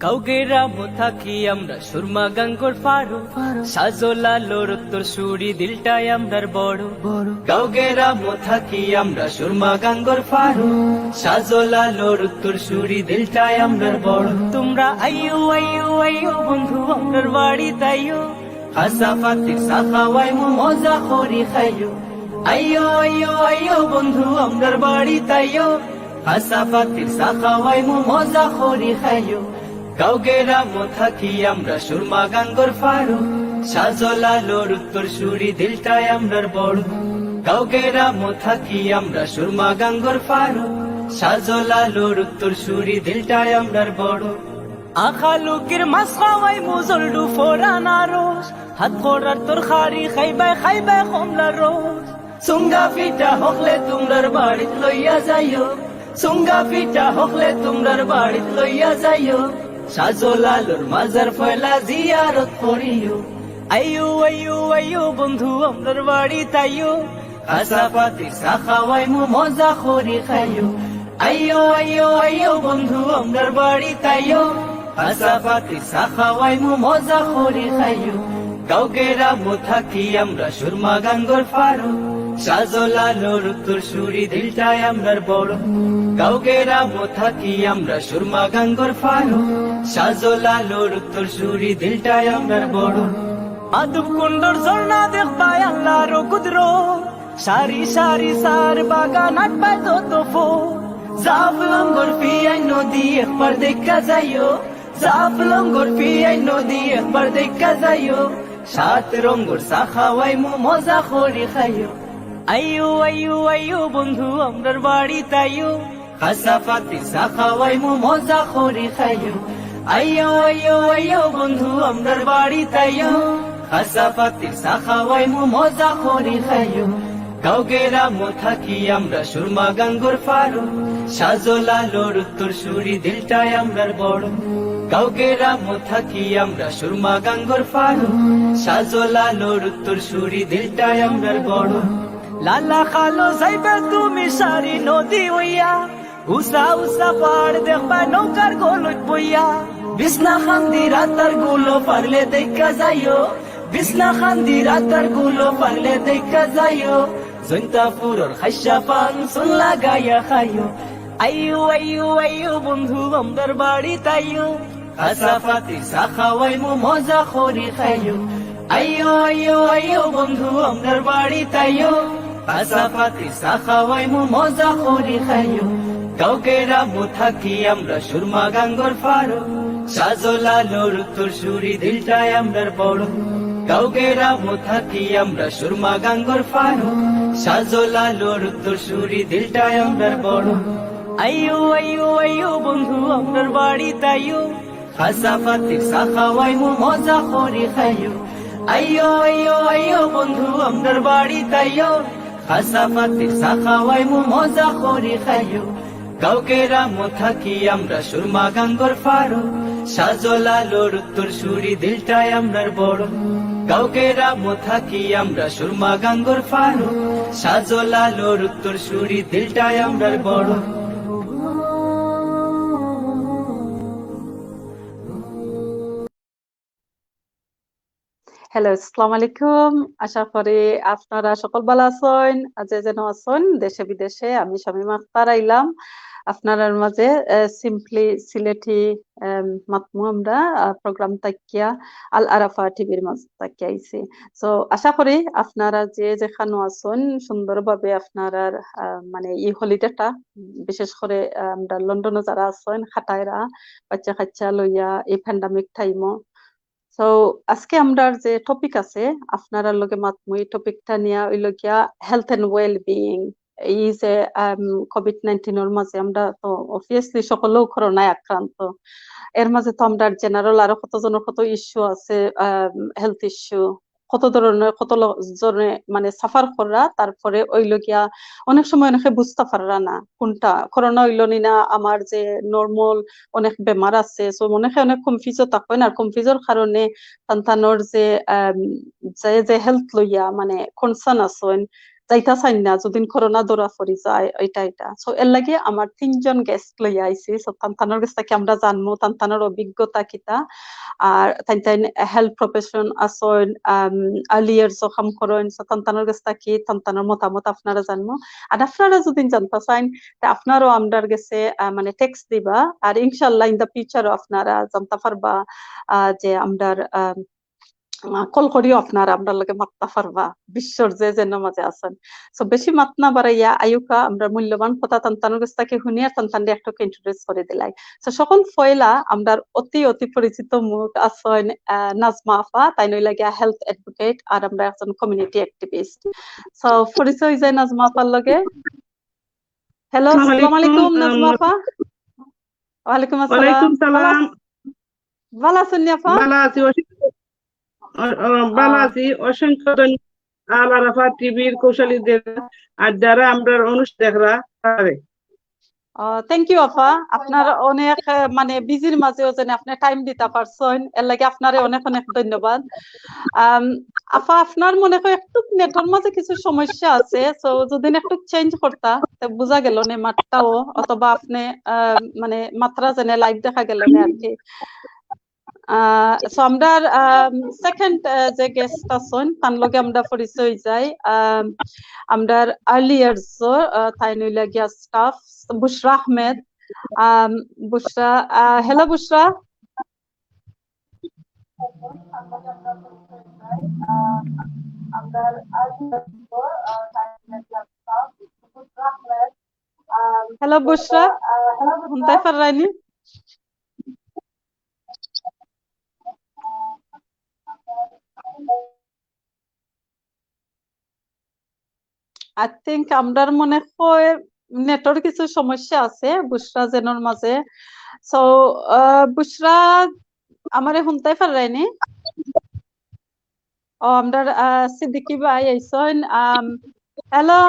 কাউগেরা থাকি আমরা সুরমা গাঙ্গর ফারু সাজলা লোর তোর সুরি দিলটাই আমরার বড় কাউগেরা থাকি আমরা সুরমা গাঙ্গর ফারু সাজলা লোর তোর সুরি দিলটাই আমরার বড় তোমরা আইয়ো আইয়ো আইয়ো বন্ধু আমরার বাড়ি তাইয়ো হাসাফাতিক সাখাওয়াই মজা করি খাইয়ো আইয়ো আইয়ো আইয়ো বন্ধু আমরার বাড়ি তাইয়ো হাসাফাতিক সাখাওয়াই মজা করি খাইয়ো কাউগেরা থাকি আমরা সুরমা গাঙ্গর ফারু সাজলা লোর উত্তর সুরি দিলটাই আমরার বড় কাউগেরা থাকি আমরা সুরমা গাঙ্গর ফারু সাজলা লোর উত্তর সুরি দিলটাই আমরার বড় আখা লোকের মাছ খাওয়াই মুজলডু ফোরানা রোজ হাত করার তোর খারি খাইবাই খাইবাই কমলা রোজ সুঙ্গা পিঠা হকলে তোমরার বাড়িত লইয়া যাইও সুঙ্গা পিঠা হকলে তোমরার বাড়িত লইয়া যাইও সাজলা লোর মাজার ফয়লা জিয়ারত করিও আইয়ো আইয়ো আইয়ো বন্ধু আমরার বাড়ি তাইয়ো হাসাফাতি সাখাওয়াই মজা করি খাইয়ো আইয়ো আইয়ো আইয়ো বন্ধু আমরার বাড়ি তাইয়ো হাসাফাতি সাখাওয়াই মজা করি খাইয়ো কাউগেরা থাকি আমরা সুরমা গাঙ্গর ফারু সাজলা লোর উত্তর সুরি দিলটাই আমরার বড় কাউগেরা থাকি আমরা সুরমা গাঙ্গর ফারু সাজলা লোর উত্তর সুরি দিলটাই আমরার বড় আদব কুন্ডর ঝর্ণা দেখবাই আল্লাহর কুদরত সারি সারি সার বাগান আটবাই যত ফুল জাফলঙ্গর পিয়াই নদী একবার দেখা যাইও জাফলঙ্গর পিয়াই নদী একবার দেখা যাইও সাত রঙ্গর সাখাওয়াই মজা করি খাইও আইয়ো আইয়ো আইয়ো বন্ধু আমরার বাড়ি তাইয়ো হাসাফাতি সাখাওয়াই মজা করি খাইয়ো আইয়ো আইয়ো আইয়ো বন্ধু আমরার বাড়ি তাইয়ো হাসাফাতি সাখাওয়াই মজা করি খাইয়ো কাউগেরা থাকি আমরা সুরমা গাঙ্গর ফারু সাজলা লোর উত্তর সুরি দিলটাই আমরার বড় কাউগেরা থাকি আমরা সুরমা গাঙ্গর ফারু সাজলা লোর উত্তর সুরি দিলটাই আমরার বড় লালা খালো যাইবে তুমি সারি নদী হইয়া উসা উসা পাড় দেখবা নৌকার গোলত বইয়া বিছনা খান্দি রাতার গুলো পারলে দেখা যাইও বিছনা খান্দি রাতার গুলো পারলে দেখা যাইও জৈন্তা ফুরর খাইসা পান সুন লাগাইয়া খাইও আইয়ো আইয়ো আইয়ো বন্ধু আমরার বাড়ি তাইয়ো হাসাফাতি সাখাওয়াই মজা করি খাইয়ো আইয়ো আইয়ো আইয়ো বন্ধু আমরার বাড়ি তাইয়ো হাসাফাতি সাখাওয়াই মজা করি খাইয়ো কাউগেরা থাকি আমরা সুরমা গাঙ্গর ফারু সাজলা লোর উত্তর সুরি দিলটাই আমরার বড় কাউগেরা থাকি আমরা সুরমা গাঙ্গর ফারু সাজলা লোর উত্তর সুরি দিলটাই আমরার বড় আইয়ো আইয়ো আইয়ো বন্ধু আমরার বাড়ি তাইয়ো হাসাফাতি সাখাওয়াই মজা করি খাইয়ো আইয়ো আইয়ো আইয়ো বন্ধু আমরার বাড়ি তাইয়ো হাসাফাতি সাখাওয়াই মজা করি খাইয়ো কাউগেরা থাকি আমরা সুরমা গাঙ্গর ফারু সাজলা লোর উত্তর সুরি দিলটাই আমরার বড় কাউগেরা থাকি আমরা সুরমা গাঙ্গর ফারু সাজলা লোর উত্তর সুরি দিলটাই আমরার বড় হ্যালো, আসসালামু আলাইকুম। আশা করি আপনারা সকল ভালো আছেন। যে যেন আছেন দেশে বিদেশে। আমি শামীমা আক্তার আইলাম আপনার মাঝে সিম্পলি সিলেটি মাতমু আমরা প্রোগ্রাম তাকিয়া আল আরাফা টিভির মাঝে তাকিয়া আইছি। সো আশা করি আপনারা যে যেখানে আছেন সুন্দরভাবে আপনারা মানে এই হলিডেটা বিশেষ করে আমরা লন্ডনে যারা আছেন খাটাইরা বাচ্চা কাচ্চা লইয়া এই প্যান্ডামিক টাইমও সো আজকে আমরা যে টপিক আছে আপনারা লগে মাতমু এই টপিকটা নিয়ে হইল গিয়া হেলথ এন্ড ওয়েল বিইং এই যে কোভিড-19 এর মাঝে আমরা তো অবভিয়াসলি সকলেও করোনায় আক্রান্ত এর মাঝে তো আমরা জেনারেল আরো কতজনের কত ইস্যু আছে হেলথ ইস্যু কত ধরনের কত জনে মানে সাফার করা তারপরে হইল গিয়া অনেক সময় অনেকে বুঝতে পাররা না কোনটা করোনা হইল না আমার যে নরমাল অনেক বেমার আছে সো অনেকে অনেক কনফিউজ থাকেন আর কনফিউজের কারণে সন্তানোর যে যে হেলথ লইয়া মানে কনসার্ন আছেন যাইতা চাই না যদি করোনা ধরা পড়ি যায় এটা সো এর লাগে আমার 3জন গেস্ট লইয়া আইছি সো তানতানোর কাছ থেকে আমরা জানবো তানতানোর অভিজ্ঞতা কিতা আর তাই হেলথ প্রফেশন আসন আর্লিয়ার কাম করেন সো তানতানোর কাছ থেকে তানতানোর মতামত আপনারা জানবো আর আপনারা যদি জানতে চান তা আপনারও আমরার কাছে মানে টেক্সট দিবা আর ইনশাআল্লাহ ইন দা ফিউচার আপনারা জানতে পারবা যে আমরার কল করিও আপনারা আমরা লগে মাত্তা পারবা বিশ্বর যে যেন মাঝে আছেন সো বেশি মাত না বাড়াইয়া আয়ুকা আমরা মূল্যবান কথা তান্তানোর কাছ থেকে শুনিয়া তান্তান একটু ইন্ট্রোডিউস করে দিলাই সো সকল ফয়লা আমরা অতি পরিচিত মুখ আছেন নাজমা আফা তাই নই লাগিয়া হেলথ অ্যাডভোকেট আর আমরা একজন কমিউনিটি অ্যাক্টিভিস্ট সো পরিচয় যায় নাজমা আফার লগে হ্যালো আসসালামু আলাইকুম নাজমা আফা ওয়ালাইকুম আসসালাম ভালো আছেন আপা ভালো আছি অসংখ্য ধন্যবাদ আল আরাফা টিভির কৌশলীদের আর যারা আমরা অনুষ্ঠান দেখরা পারে থ্যাংক ইউ আপা আপনার অনেক মানে বিজির মাঝেও যেন আপনি টাইম দিতে পারছেন এর লাগে আপনারে অনেক ধন্যবাদ আপা আপনার মনে হয় একটু নেটের মাঝে কিছু সমস্যা আছে তো যদি একটু চেঞ্জ করতা বোঝা গেল না মাত্রাও অথবা আপনি মানে মাত্রা জেনে লাইভ দেখা গেল না আর কি সো আমরা সেকেন্ড যে গেস্ট আছেন তার লগে আমরা পরিচয় যাই আমরা আর্লি ইয়ার্স তাই নইলা গিয়া স্টাফ বুশরা আহমেদ বুশরা হ্যালো বুশরা হ্যালো বুশরা শুনতে পাররাইনি I think আমরার মনে হয় নেটওয়ার্ক কিছু সমস্যা আছে বুশরা জেনর মাঝে সো বুশরা আমারে শুনতে পাররাইনি ও আমরার সিদ্দিকি ভাই আইছেন হ্যালো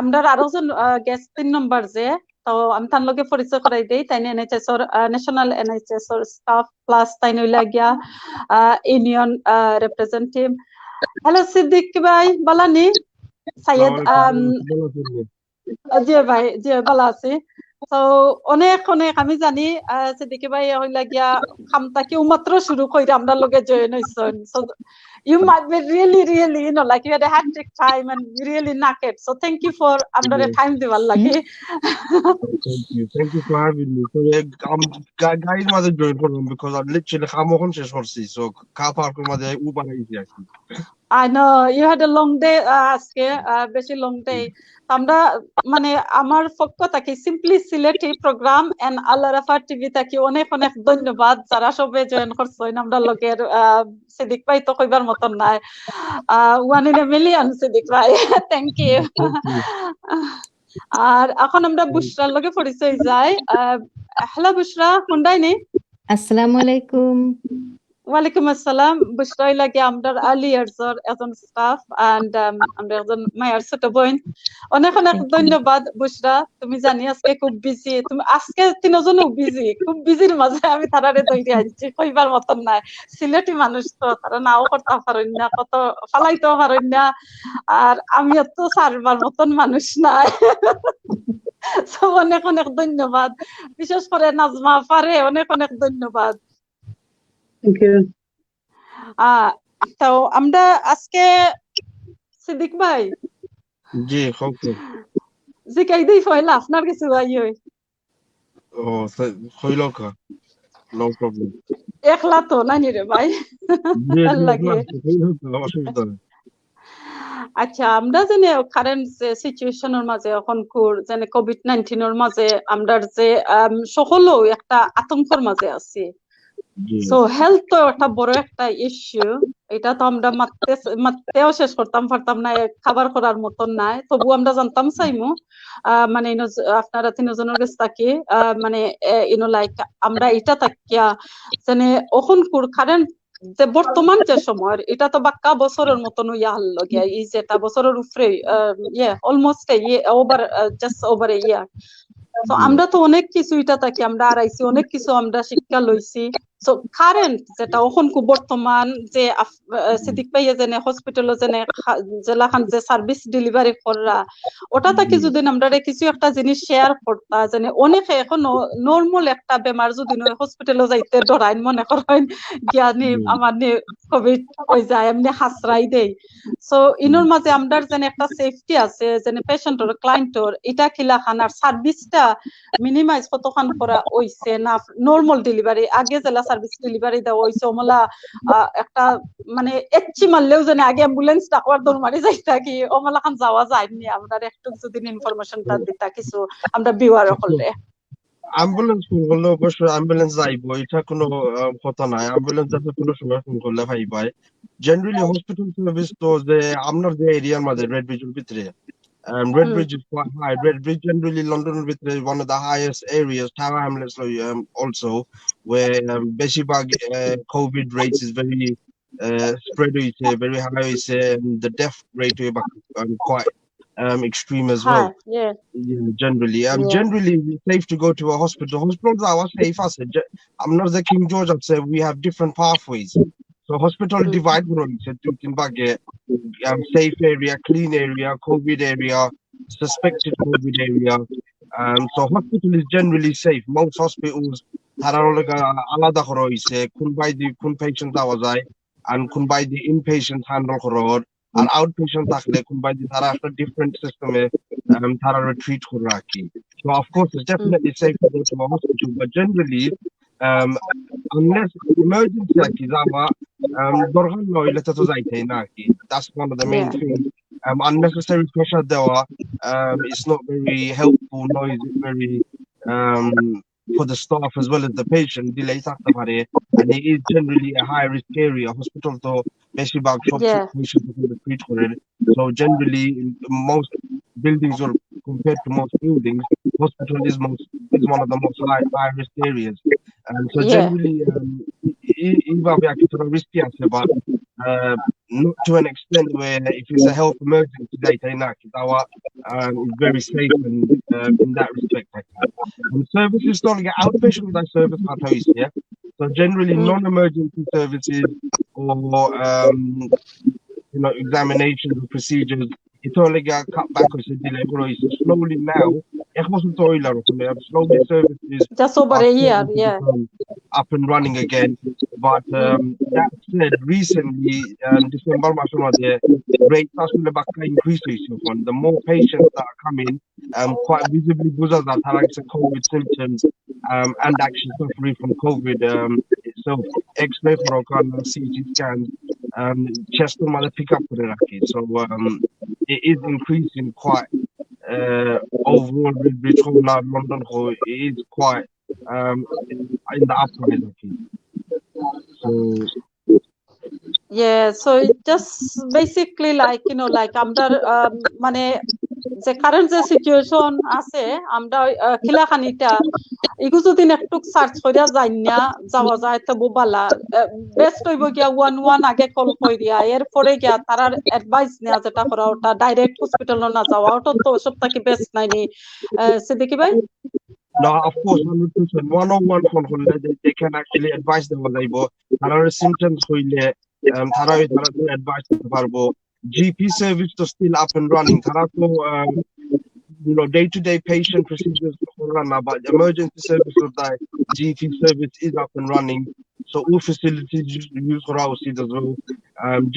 আমরার আরেকজন গেস্ট 3 নম্বর যে তো আমি তার লগে পরিচয় করাই দেই তাই এনএইচএস এর ন্যাশনাল এনএইচএস এর স্টাফ প্লাস তাই নইলা গিয়া ইউনিয়ন রিপ্রেজেন্টেটিভ হ্যালো সিদ্দিকি ভাই বালানি সাইয়েদ জি ভালো আছি তো অনেক আমি জানি সিদ্দিকি ভাই হইলা গিয়া কামটা কেউ মাত্র শুরু কইরা আমরা লগে জয়েন হইছেন so you might be really you know like you had a hectic time and really knackered so thank you for amra time dibar lagi thank you for having me so I'm guys mother join করলাম because I literally খামোখন শেষ করছি so car park এর মধ্যে Uber আইছি আজকে I know you had a long day আজকে বেশি long day আমরা মানে আমার পক্ষ থেকে simply Sylheti program and Al Arafa TV থেকে অনেক ধন্যবাদ যারা সবে জয়েন করছেন আমরা লোকের সিদ্দিক ভাই তো কইবার মতন নাই one in a million Siddique ভাই থ্যাংক ইউ আর এখন আমরা বুশরার লগে পরিচয় যাই হ্যালো বুশরা শুনদাইনি আসসালামু আলাইকুম ওয়ালাইকুম আসসালাম বুশরা লাগে আমরা আর্লি ইয়ার্স এর একজন স্টাফ এন্ড আমরা একজন মায়ের ছোট বোন অনেক ধন্যবাদ বুশরা তুমি জানি আজকে খুব বিজি তুমি আজকে তিনজনও বিজি খুব বিজির মাঝে আমি তারারে ধরে আনছি কইবার মতন নাই সিলেটি মানুষ তো তারা নাও করতে পারেন না কত ফালাইতেও পারেন না আর আমি তো সারবার মতন মানুষ নাই অনেক ধন্যবাদ বিশেষ করে নাজমা আফারে অনেক ধন্যবাদ তো আমরা আজকে সিদ্দিক ভাই জি খোকো জি কাইদেই ফয়লা আপনার কিছু আইই ও কইলকা নো প্রবলেম একলা তো নানি রে ভাই লাগে আচ্ছা আমরা জানি কারেন্ট সিচুয়েশনের মাঝে এখন জানি কোভিড-19 এর মাঝে আমরা যে সকল একটা আতঙ্কের মাঝে আছি সো হেলথ তো একটা বড় একটা ইস্যু এটা তো আমরা মাত্তেও শেষ করতাম পারতাম না খাবার করার মতন নাই তবু আমরা জানতাম চাইমু মানে আপনারা তিনজনের কাছ থেকে মানে লাইক আমরা এটা তাকিয়া মানে এখন কারেন্ট যে বর্তমান যে সময় এটা তো বাক্কা বছরের মতন ইয়া হল গিয়া এই যেটা বছরের উপরে অলমোস্ট ওভার জাস্ট ওভার ইয়ার তো আমরা তো অনেক কিছু এটা থাকি আমরা আড়াইছি অনেক কিছু আমরা শিক্ষা লইছি সো কারেন্ট যেটা ওখানকু বর্তমান যে সিদ্দিক ভাইয়া যেনে হসপিটালে যেনে জেলাখান যে সার্ভিস ডেলিভারি কররা ওটা থেকে যদি আমরা কিছু একটা জিনিস শেয়ার করতা যেনে অনেকে এখনো নর্মাল একটা বেমার যদি নয় হসপিটালে যাইতে ডরাইন মনে করেন জ্ঞানী আমার কোভিড হয়ে যায় এমনি হাসরাই দেই সো ইনোর মাঝে আমরার যেন একটা সেফটি আছে যেন পেশেন্টর ক্লায়েন্টর এটা খিলা খানার সার্ভিসটা মিনিমাইজ কতখান করা হইছে না নর্মাল ডেলিভারি আগে জেলা সার্ভিস ডেলিভারি দেওয়া হইছে ওমলা একটা মানে এচ্ছি মারলেও যেন আগে অ্যাম্বুলেন্স ডাকবার দৌড় মারি যাইতা কি ওমলা খান যাওয়া যায়নি আমরা একটু যদি ইনফরমেশনটা দিতা কিছু আমরা বিওয়ার করলে অ্যাম্বুলেন্স ফোন করলে অবশ্যই অ্যাম্বুলেন্স যাইবো, এটা কোনো কথা নাই। অ্যাম্বুলেন্স যাতে কোনো সময় ফোন করলে পাইবাই। জেনারেলি হসপিটাল সার্ভিস তো যে আপনার যে এরিয়ার মাঝে রেড ব্রিজের ভিতরে, Red Bridge is quite high. Red Bridge generally London is one of the highest areas. Tower Hamlets also, where Beshibag COVID rates is very spread, very high. The death rate is quite extreme as well. Yeah. Generally, generally it's safe to go to a hospital. Hospitals are safe. I'm not the King George. I'd say we have different pathways. So hospital divide safe area, clean area, COVID area, suspected COVID area. So hospital is generally safe. Most hospitals alada khoroise kun by the patient awazai and kun by the inpatient handle khoror and outpatient takhle kun by the tara একটা different system tara retreat khoraki. So of course it's definitely safe to go to a hospital, but generally unless emergency akizama that's one of the main things. Unnecessary pressure there it's not very helpful, nor is it very for the staff as well as the patient. And it is generally a high risk area. Hospital to Beshibag patient. So generally in most buildings or compared to most buildings, hospital is one of the most high risk areas. And so generally risky, but not to an extent where if it's a health emergency, is very safe and in that respect. And services don't get outpatient with that service here. So generally non-emergency services or examinations or procedures, it's only got cut back or slowly now. Slowly services just over a year, up and running again. But that said, recently, December, the rate has increased. The more patients that are coming, quite visibly, that have COVID symptoms and actually suffering from COVID itself, X-ray for CT scans, chest mother pick up for the racket. So it is increasing quite overall. London is quite in the uprise, I think. So it just basically like like আমরা মানে যে current যে situation আছে আমরা খিলাখানিটা এগু যদি একটু search করিয়া যাই না যাওয়া যায় তো বোবালা বেস্ট হইব গিয়া 11 আগে কল করিয়া এরপরে গিয়া তারার অ্যাডভাইস নেওয়া যেটা করা ওটা ডাইরেক্ট হসপিটালে না যাওয়া ওটা তো সবটা কি বেস্ট নাইনি সিদ্দিকী ভাই? No, of course, 100%. 101 they can actually advise them what they bought. Symptoms advice GP service to still up and running. Day-to-day patient procedures but emergency service of the GP service is up and running. So all facilities use for our seat as well.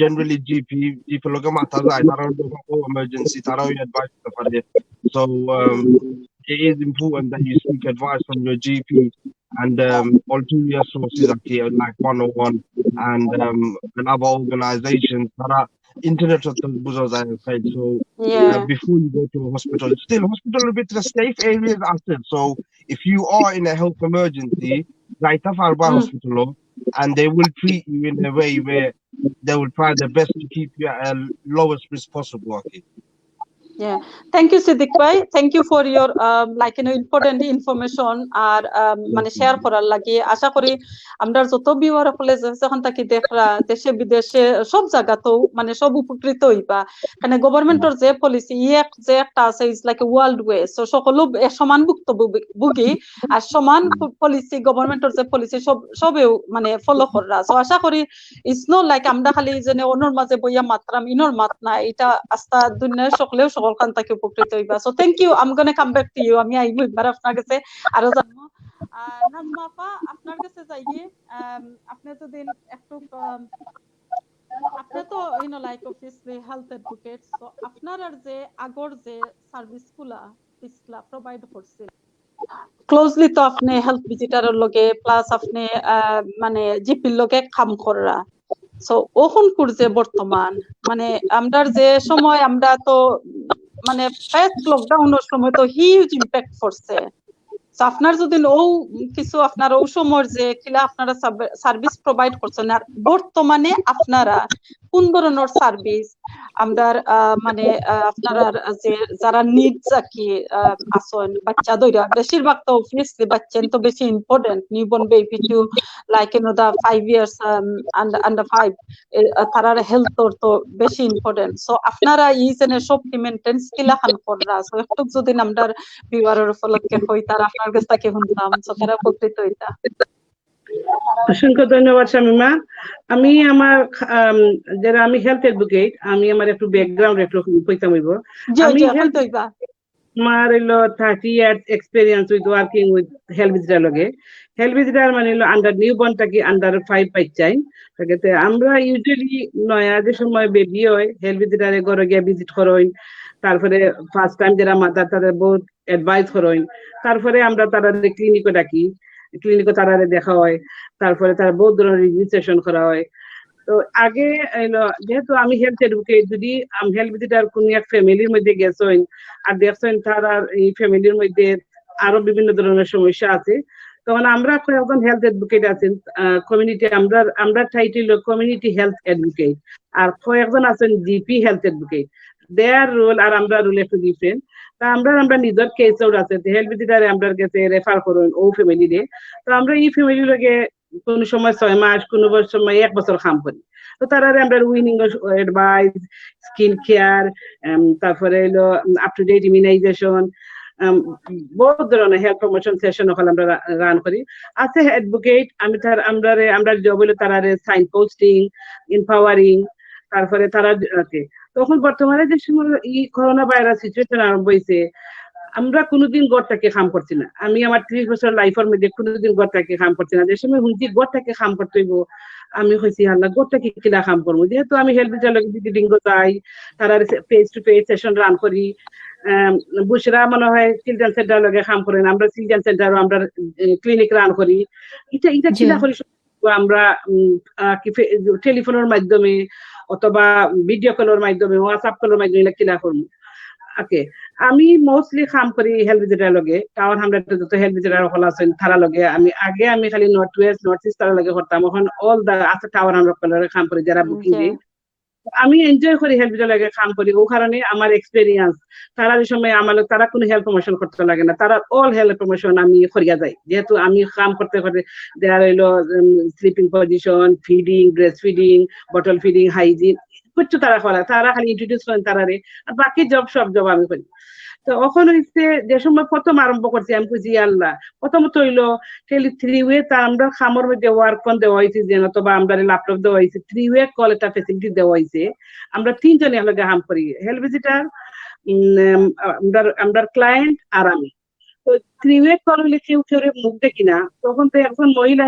Generally GP emergency advice. So it is important that you seek advice from your GP and ulterior sources like 101 and other organizations that are internet of the as I said. So before you go to a hospital, still hospital a bit the safe areas are still. So if you are in a health emergency, right hospital and they will treat you in a way where they will try their best to keep you at lowest risk possible. Yeah, thank you, Siddiq bhai. Thank you for your important information আর মানে share করার লাগি। আশা করি আমরা যত viewer হলে যখন তাকি দেখরা দেশে বিদেশে সব জায়গাতেও মানে সব উপকৃত হইবা। মানে গভর্নমেন্টের যে পলিসি যে একটা আছে is like a world way, so সকলো সমান ভুক্তভোগী আর সমান পলিসি গভর্নমেন্টের যে পলিসি সবেও মানে ফলো করা। সো আশা করি ইটস নো লাইক আমরা খালি যেন অন্যর মাঝে বইয়া মাত্রাম ইনর মাত না, এটা আস্থা দুনিয়ার সকলেও সকলখান তাকে উপকৃত হইবা। So thank you, I am gonna come back to you. আমি আইব একবার আপনার কাছে আরো জানবো। নাজমা আপা, আপনার কাছে যাইয়ে আপনি তো দিন একটু আপনি তো like obviously health advocate, so আপনার আর যে আগর যে সার্ভিসগুলা পিছলা প্রোভাইড করছিল ক্লোজলি, তো আপনি হেলথ ভিজিটারের লগে প্লাস আপনি মানে জিপির লগে কাম করা। সো ওখানকার যে বর্তমান মানে আমরার যে সময় আমরা তো মানে ফার্স্ট লকডাউনের সময় তো হিউজ ইম্প্যাক্ট পড়ছে। সো আপনার যদি ও কিছু আপনার ও সময়ের যে কিলা আপনারা সার্ভিস প্রোভাইড করছেন আর বর্তমানে আপনারা কোন ধরনের সার্ভিস আমরা মানে আপনারা যে যারা নিডস কি আসেন বাচ্চা দইরা বেশিরভাগ তো অবভিয়াসলি বাচ্চা তো বেশি important, newborn baby to like the 5 years under 5 তারার হেলথ তো বেশি ইম্পর্টেন্ট। সো আপনারা এই জেনে সব মেইনটেন্স কিলা খান কররা। সো একটু যদি আমরা ভিউয়ারের উপলক্ষে হই তার আপনার কাছ থেকে শুনতাম, সো তারা উপকৃত হইতা। অসংখ্য ধন্যবাদ শামিমা। আমি আমার যারা আমি হেলথ অ্যাডভোকেট, আমি আমার একটু ব্যাকগ্রাউন্ড একটু কইতাম হইব। আমি হেলথ আমার হইলো 30 years experience with working with health visitor লগে। হেলথ ভিজিটার মানে হলো আন্ডার নিউবর্ন টাকি আন্ডার 5 বাচ্চাই তাকে আমরা ইউজুয়ালি নয়া যে সময় বেবি হয় হেলথ ভিজিটারে ঘরে গিয়ে ভিজিট করেন, তারপরে ফার্স্ট টাইম যারা মাদার তাদের বহুত অ্যাডভাইস করেন, তারপরে আমরা তাদের ক্লিনিকে ডাকি, ক্লিনিকে তারা দেখা হয়, তারপরে তারা বহুত ধরনের রেজিস্ট্রেশন করা হয়। তো আগে যেহেতু আমি হেলথ এডুকেট, যদি হেলথ ভিজিটার কোন এক ফ্যামিলির মধ্যে গেছেন আর দেখছেন তারা এই ফ্যামিলির মধ্যে আরো বিভিন্ন ধরনের সমস্যা আছে, তখন আমরা কয়েকজন হেলথ এডভোকেট আছেন কমিউনিটি, আমরা টাইটেল কমিউনিটি হেলথ এডভোকেট, আর কয়েকজন আছেন GP health advocate. Their role আর আমরা রোল একটু ডিফারেন্ট। তা আমরা নিজের কেসও আছে হেলথ ভিজিটারে আমরা গেছে রেফার করুন ও ফ্যামিলিরে। তো আমরা এই ফ্যামিলির লগে কোন সময় 6 মাস, কোন সময় 1 বছর কাম করি। তো তারা আমরা উইনিং অ্যাডভাইস, স্কিন কেয়ার, তারপরে হলো আপ টু ডেট ইমিউনাইজেশন, বহুত ধরনের হেলথ প্রমোশন সেশন ওখানে আমরা রান করি। আছে অ্যাডভোকেট, আমরা জব হলো তারা সাইন পোস্টিং, এম্পাওয়ারিং, তারপরে তারা তখন বর্তমানে যে সময় এই করোনা ভাইরাস সিচুয়েশন আরম্ভ হয়েছে, আমরা কোনোদিন গড়টাকে কাম করছি না। আমি আমার 30 বছর লাইফের মধ্যে কোনোদিন গড়টাকে কাম করছি না। যে সময় শুনছি গড়টাকে কাম করতে হইব, আমি কইছি আল্লাহ গড়টাকে কিলা কাম করবো। যেহেতু আমি হেলথ ভিজিটার ভিজিটিং যাই, তারা face to face session run করি। বুশরা মনে হয় চিলড্রেন সেন্টার লগে কাম করেন, আমরা চিলড্রেন সেন্টারও আমরা ক্লিনিক রান করি। এটা কিলা করি আমরা টেলিফোনের মাধ্যমে অথবা ভিডিও কলের মাধ্যমে, হোয়াটসঅ্যাপ কলের মাধ্যমে কিলা করবো। ওকে, আমি মোস্টলি কাম করি হেলথ ভিজিটার লগে। টাউন হামলাতে যত হেলথ ভিজিটার হল আছেন তারা লগে আমি খালি নর্থ ওয়েস্ট নর্থ ইস্ট তারা লগে করতাম। এখন অল দা আছে টাউন হামলা কাম করি যারা বুকিং দিই। আমি এনজয় করি হেলথ ভিজিটার লগে কাম করি, ও কারণে আমার এক্সপেরিয়েন্স। তারা যে সময় আমার তারা কোনো হেলথ প্রমোশন করতে লাগে না, তারা অল হেলথ প্রমোশন আমি করিয়া যাই। যেহেতু আমি কাম করতে করতে দেয়ার হইলো sleeping position, feeding, breast feeding, bottle feeding, hygiene কিছু তারা করে, তারা খালি ইন্ট্রোডিউস করেন তারারে, আর বাকি সব জব আমি করি। তো ওখান হইতে যে সময় প্রথম আরম্ভ করছি আমি বুঝি আল্লাহ প্রথমত হইলো থ্রি ওয়ে, তা আমরা খামর মধ্যে ওয়ার্ক ফোন দেওয়া হয়েছে, যেন অথবা আমরা ল্যাপটপ দেওয়া হয়েছে, থ্রি ওয়ে কল একটা ফেসিলিটি দেওয়া হয়েছে। আমরা 3 জনে লগে কাম করি, হেলথ ভিজিটার, আমরা ক্লায়েন্ট আর আমি। তো থ্রি ওয়ে কল হইলে কেউ মুখ দেখি না, তখন তো একজন মহিলা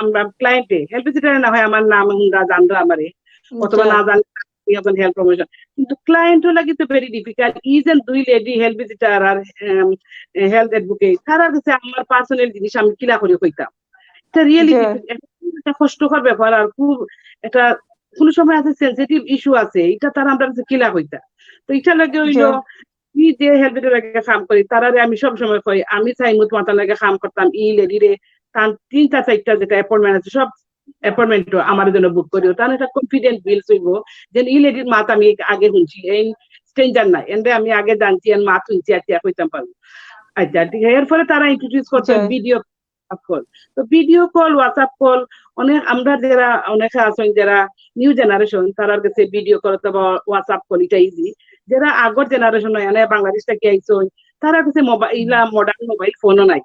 আমরা ক্লায়েন্টে হেলথ ভিজিটার না হয় আমার নাম জানলো আমারে, অথবা না জানলে হেলথ প্রমোশন, কিন্তু ক্লায়েন্ট লাগে তো ভেরি ডিফিকাল্ট। ইজেন 2 লেডি হেলথ ভিজিটার আর হেলথ অ্যাডভোকেট, তারা কাছে আমার পার্সোনাল জিনিস আমি কিলা করে কইতাম। এটা রিয়েলি একটা কষ্টকর ব্যাপার, আর খুব এটা কোন সময় আছে সেনসিটিভ ইস্যু আছে, এটা তারা আমরা কাছে কিলা কইতা। তো এটা লাগে হইলো কি যে হেলথ ভিজিটার লাগে কাম করি তারারে আমি সব সময় কই আমি চাইমু তোমার লাগে কাম করতাম ই লেডি রে, তার 3টা 4টা যেটা অ্যাপয়েন্টমেন্ট আছে সব অ্যাপয়েন্টমেন্ট আমার জন্য বুক করিও, তাহলে একটা কনফিডেন্ট বিলস হইব যে এই লেডির মাত আমি আগে শুনছি, এই স্ট্রেঞ্জার নাই এন্ড আমি আগে জানছি এর মা তুই চিয়া কইতাম পারবো আচ্ছা ঠিক আছে এরপরে তারা ইন্ট্রোডিউস করতেন ভিডিও কল তো ভিডিও কল হোয়াটসঅ্যাপ কল অনেক আমরা যারা অনেকে আছেন যারা নিউ জেনারেশন তারার কাছে ভিডিও কল অথবা হোয়াটসঅ্যাপ কল এটা ইজি যারা আগর জেনারেশন হয় মানে বাংলাদেশ থেকে আইসন তারা কাছে মোবাইল মডার্ন মোবাইল ফোনও নাই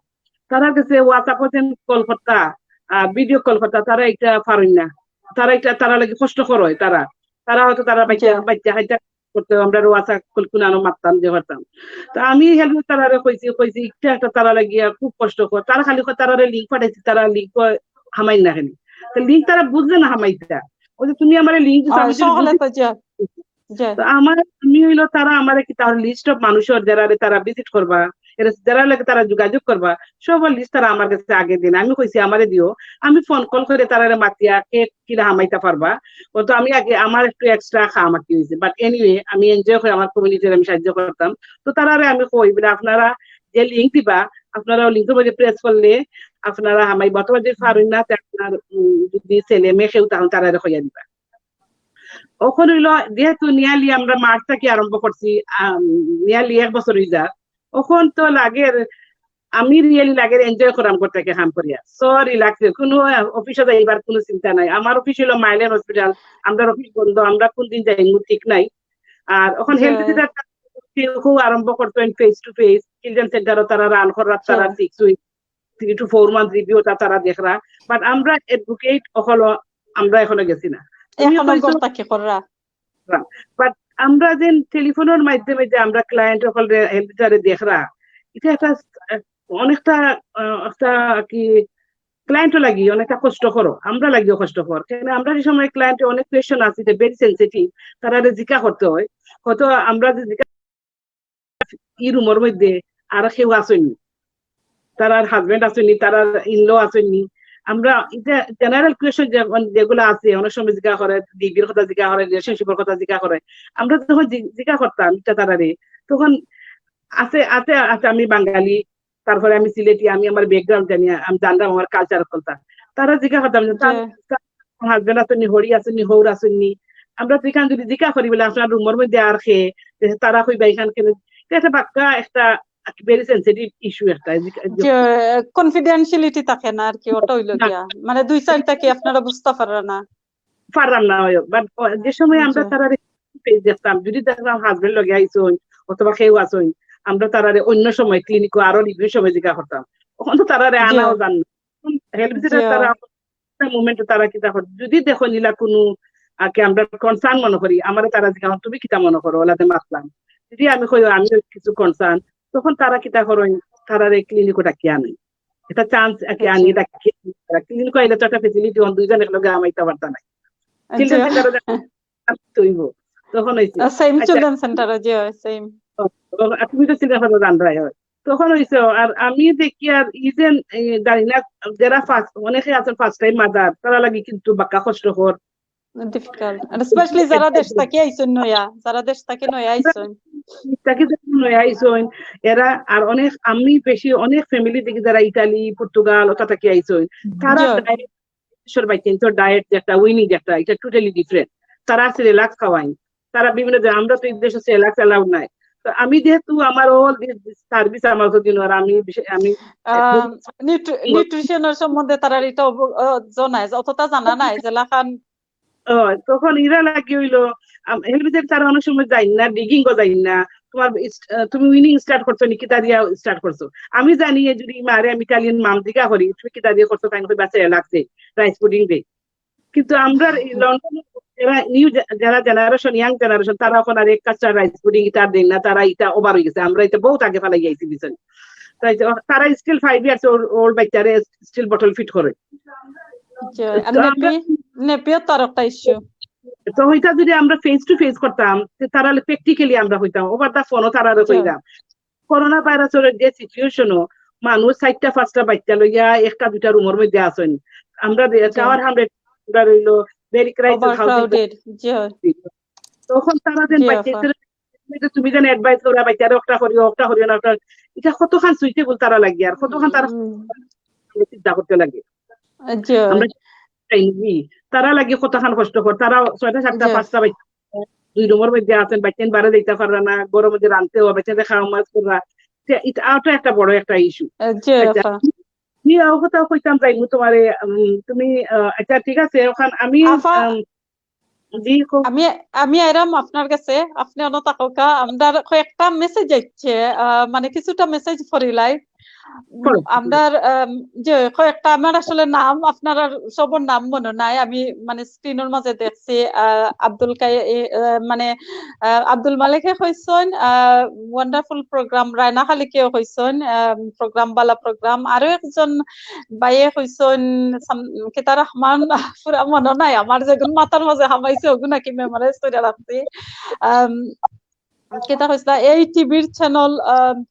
তারা কাছে হোয়াটসঅ্যাপ কল করতা ভিডিও কল করতা তারা এটা পারেন না তারা লাগে কষ্টকর হয় তারা হয়তো তারা বাচ্চা হাইটা করতে আমরা হোয়াটসঅ্যাপ কল কুনানো মারতাম যে পারতাম তো আমি হেল্প তারারে কইছি একটা তারা লাগিয়া খুব কষ্টকর তারা খালি তারারে লিঙ্ক পাঠাইছি তারা লিঙ্ক হামাই না খালি তো লিঙ্ক তারা বুঝলে না হামাইটা ওই যে তুমি আমার লিঙ্ক আমি হইলো তারা আমার কি তার লিস্ট অফ মানুষের যারা তারা ভিজিট করবা যারা লাগে তারা যোগাযোগ করবা সবার লিস্ট তারা আমার কাছে আগে দিন আমি কইছি আমারে দিও আমি ফোন কল করে তারা মাতিয়া কে কিনা হামাইতে পারবা ও তো আমি আগে আমার একটু এক্সট্রা খামাকি হয়েছে বাট এনিওয়ে আমি এনজয় করে আমার কমিউনিটির আমি সাহায্য করতাম তো তারারে আমি কই বলে আপনারা যে লিঙ্ক দিবা আপনারা লিঙ্কের মধ্যে প্রেস করলে আপনারা হামাই বর্তমান যে পারেন না আপনার যদি ছেলে মেয়ে কেউ তখন তারারে হইয়া দিবা ওখানে হইলো যেহেতু নিয়ালি আমরা মার্চ থেকে আরম্ভ করছি নিয়ালি 1 বছর হয়ে যা ওখান তো লাগের আমি রিয়েলি লাগের এনজয় করাম করতে কাম করিয়া সো রিল্যাক্স কোনো অফিসে যাইবার কোনো চিন্তা নাই আমার অফিস হলো মাইলের হসপিটাল আমরা অফিস বন্ধ আমরা কোন দিন যাই ঠিক নাই আর ওখানে হেলথ সেন্টার খুব আরম্ভ করতেন ফেস টু ফেস চিলড্রেন সেন্টারও তারা রান করার তারা 6 উইক 3 to 4 মান্থ রিভিউ তারা দেখরা বাট আমরা এডভোকেট হলো আমরা এখনো গেছি না বাট আমরা যে টেলিফোনের মাধ্যমে যে আমরা ক্লায়েন্ট হলে হেলথ সেন্টারে দেখরা এটা একটা অনেকটা একটা কি ক্লায়েন্টও লাগি অনেকটা কষ্ট করো আমরা লাগিও কষ্ট কর কেন আমরা যে সময় ক্লায়েন্টে অনেক কোয়েশ্চন আছে যে ভেরি সেন্সিটিভ তারা জিজ্ঞাসা করতে হয় হয়তো আমরা যে এই রুমের মধ্যে আর কেউ আসেনি তার হাজবেন্ড আসেনি তারা ইনলো আসেনি আমরা এটা জেনারেল কোয়েশ্চন যেগুলো আছে অনেক সময় জিজ্ঞাসা করে ডিগ্রির কথা জিজ্ঞাসা করে রিলেশনশিপের কথা জিজ্ঞাসা করে আমরা যখন জিজ্ঞাসা করতাম তারারে তখন আছে আছে আছে আমি বাঙালি তারপরে আমি সিলেটি আমি আমার ব্যাকগ্রাউন্ড জানি আমি জানতাম আমার কালচার কথা তারা জিজ্ঞাসা করতাম হাজবেন্ড আসেনি হরি আসেনি হৌর আসেনি আমরা সেখান যদি জিজ্ঞাসা করি বলে আপনার রুমের মধ্যে আর খেয়ে তারা কইবা এখান কেন এটা বাক্কা একটা ভেরি সেনসিটিভ ইস্যু একটা কনফিডেন্সিয়ালিটি থাকে না আর কি ওটা হইলো গিয়া মানে দুই সাইডটা কি আপনারা বুঝতে পাররা না বাট যে সময় আমরা তারা দেখতাম যদি দেখতাম হাজবেন্ড লগে আইসন অথবা কেউ আসন আমরা তারারে অন্য সময় ক্লিনিক আরো রিভিউ সময় জিজ্ঞাসা করতাম তখন তো তারারে আনাও জান হেল্প তারা মোমেন্টে তারা কিতা যদি দেখো নিলা কোনো আগে আমরা কনসার্ন মনে করি আমার তারা জিজ্ঞাসা তুমি কিতা মনে করো ওলাতে মাতলাম যদি আমি কই আমি কিছু কনসার্ন তখন তারা কিতা করেন তারারে ক্লিনিকও ডাকিয়ে আনে এটা চান্স আনি ডাকিয়ে ক্লিনিক আইলে তো একটা ফেসিলিটি দুইজন একলগে আমাইতে পারতা নাই চিলড্রেন সেন্টারে তৈব তখন হইছে সেম চিলড্রেন সেন্টারে যে সেম তুমি তো চিন্তা করো জানরাই হয় তখন হইছে আর আমি দেখি আর ইজেন জানি না যারা ফার্স্ট অনেকে আছেন ফার্স্ট টাইম মাদার তারা লাগি কিন্তু বাক্কা কষ্টকর ডিফিকাল্ট আর স্পেশালি যারা দেশ থেকে আইছেন যারা দেশ থেকে আইছেন এরা আর অনেক আমি বেশি অনেক ফ্যামিলি দেখি যারা ইতালি পর্তুগাল ওটা থেকে আইছেন তারা ডায়েট যেটা উইনি যেটা এটা টোটালি ডিফারেন্ট তারা আছে রিল্যাক্স খাওয়াই তারা বিভিন্ন আমরা তো এই দেশে রিল্যাক্স অ্যালাউড নাই তো আমি যেহেতু আমার অল সার্ভিস আমার দিন আমি নিউট্রিশনের সম্বন্ধে তারা এটা জানায় অতটা জানা নাই যে লাখান তখন ইরা লাগি হইলো হেলথ তারা অনেক সময় যাই না ডিগিং ও যাই না তোমার তুমি উইনিং স্টার্ট করছো নি কিতা দিয়া স্টার্ট করছো আমি জানি যদি মারে আমি ইটালিয়ান মাম দিকা করি তুমি কিতা দিয়ে করছো তাই বাচ্চা লাগছে রাইস পুডিং দে কিন্তু আমরা লন্ডন যারা জেনারেশন ইয়াং জেনারেশন তারা এখন আর এক কাঁচা রাইস পুডিং এটা দেন না তারা এটা ওভার হয়ে গেছে আমরা এটা বহুত আগে ফেলাই যাইছি বিছান তাই তারা স্টিল 5 ইয়ার্স ওল্ড বাচ্চারে স্টিল বটল ফিট করে তো ওইটা যদি আমরা ফেস টু ফেস করতাম তাহলে প্র্যাকটিক্যালি আমরা হইতাম ওভার দা ফোনও তারা হইতাম করোনা ভাইরাসের যে সিচুয়েশনও মানুষ 4টা 5টা বাচ্চা লইয়া একটা দুইটা রুমের মধ্যে আসেন আমরা টাওয়ার 100 রইলো ভেরি ক্রাইসিস হাউসিং তখন তারা দেন বাচ্চাদের তুমি যেন অ্যাডভাইস করা বাচ্চারা একটা করিও না এটা কতখান সুইটেবল তারা লাগে আর কতখান তারা চিন্তা করতে লাগে তারা লাগে কতখান কষ্ট কর তারা 6টা 7টা 5টা দুই রুমের মধ্যে আছেন, বাচ্চান বারে দিতে পাররা না, গরমের মধ্যে রানতে হবে, বাচ্চাদের খাওয়া মাছ করা, এটা একটা বড় একটা ইস্যু। জি আপা কথা কইতাম যাইমু তোমারে, তুমি আচ্ছা ঠিক আছে ওখান আমি আপা জি আমি আমি আইরাম আপনার কাছে, আপনি অন্য তাকা আমরার কয়েকটা মেসেজ যাচ্ছে, মানে কিছুটা মেসেজ ফরিলাই করো। আমরার যে কয়েকটা আমার আসলে নাম আপনার সবার নাম মনে নাই, আমি মানে স্ক্রিনের মাঝে দেখছি। আব্দুল মানে আব্দুল মালিকে কইছেন ওয়ান্ডারফুল প্রোগ্রাম, রায়না খালিকেও কইছেন প্রোগ্রাম বালা প্রোগ্রাম, আরো একজন বাইয়ে কইছেন কিতা রহমান, পুরা মনে নাই আমার, যেগুন মাথার মাঝে হামাইছে ওগুন নাকি মেমোরাইজ করে রাখছি। কেতা কইছিলা এই টিভির চ্যানেল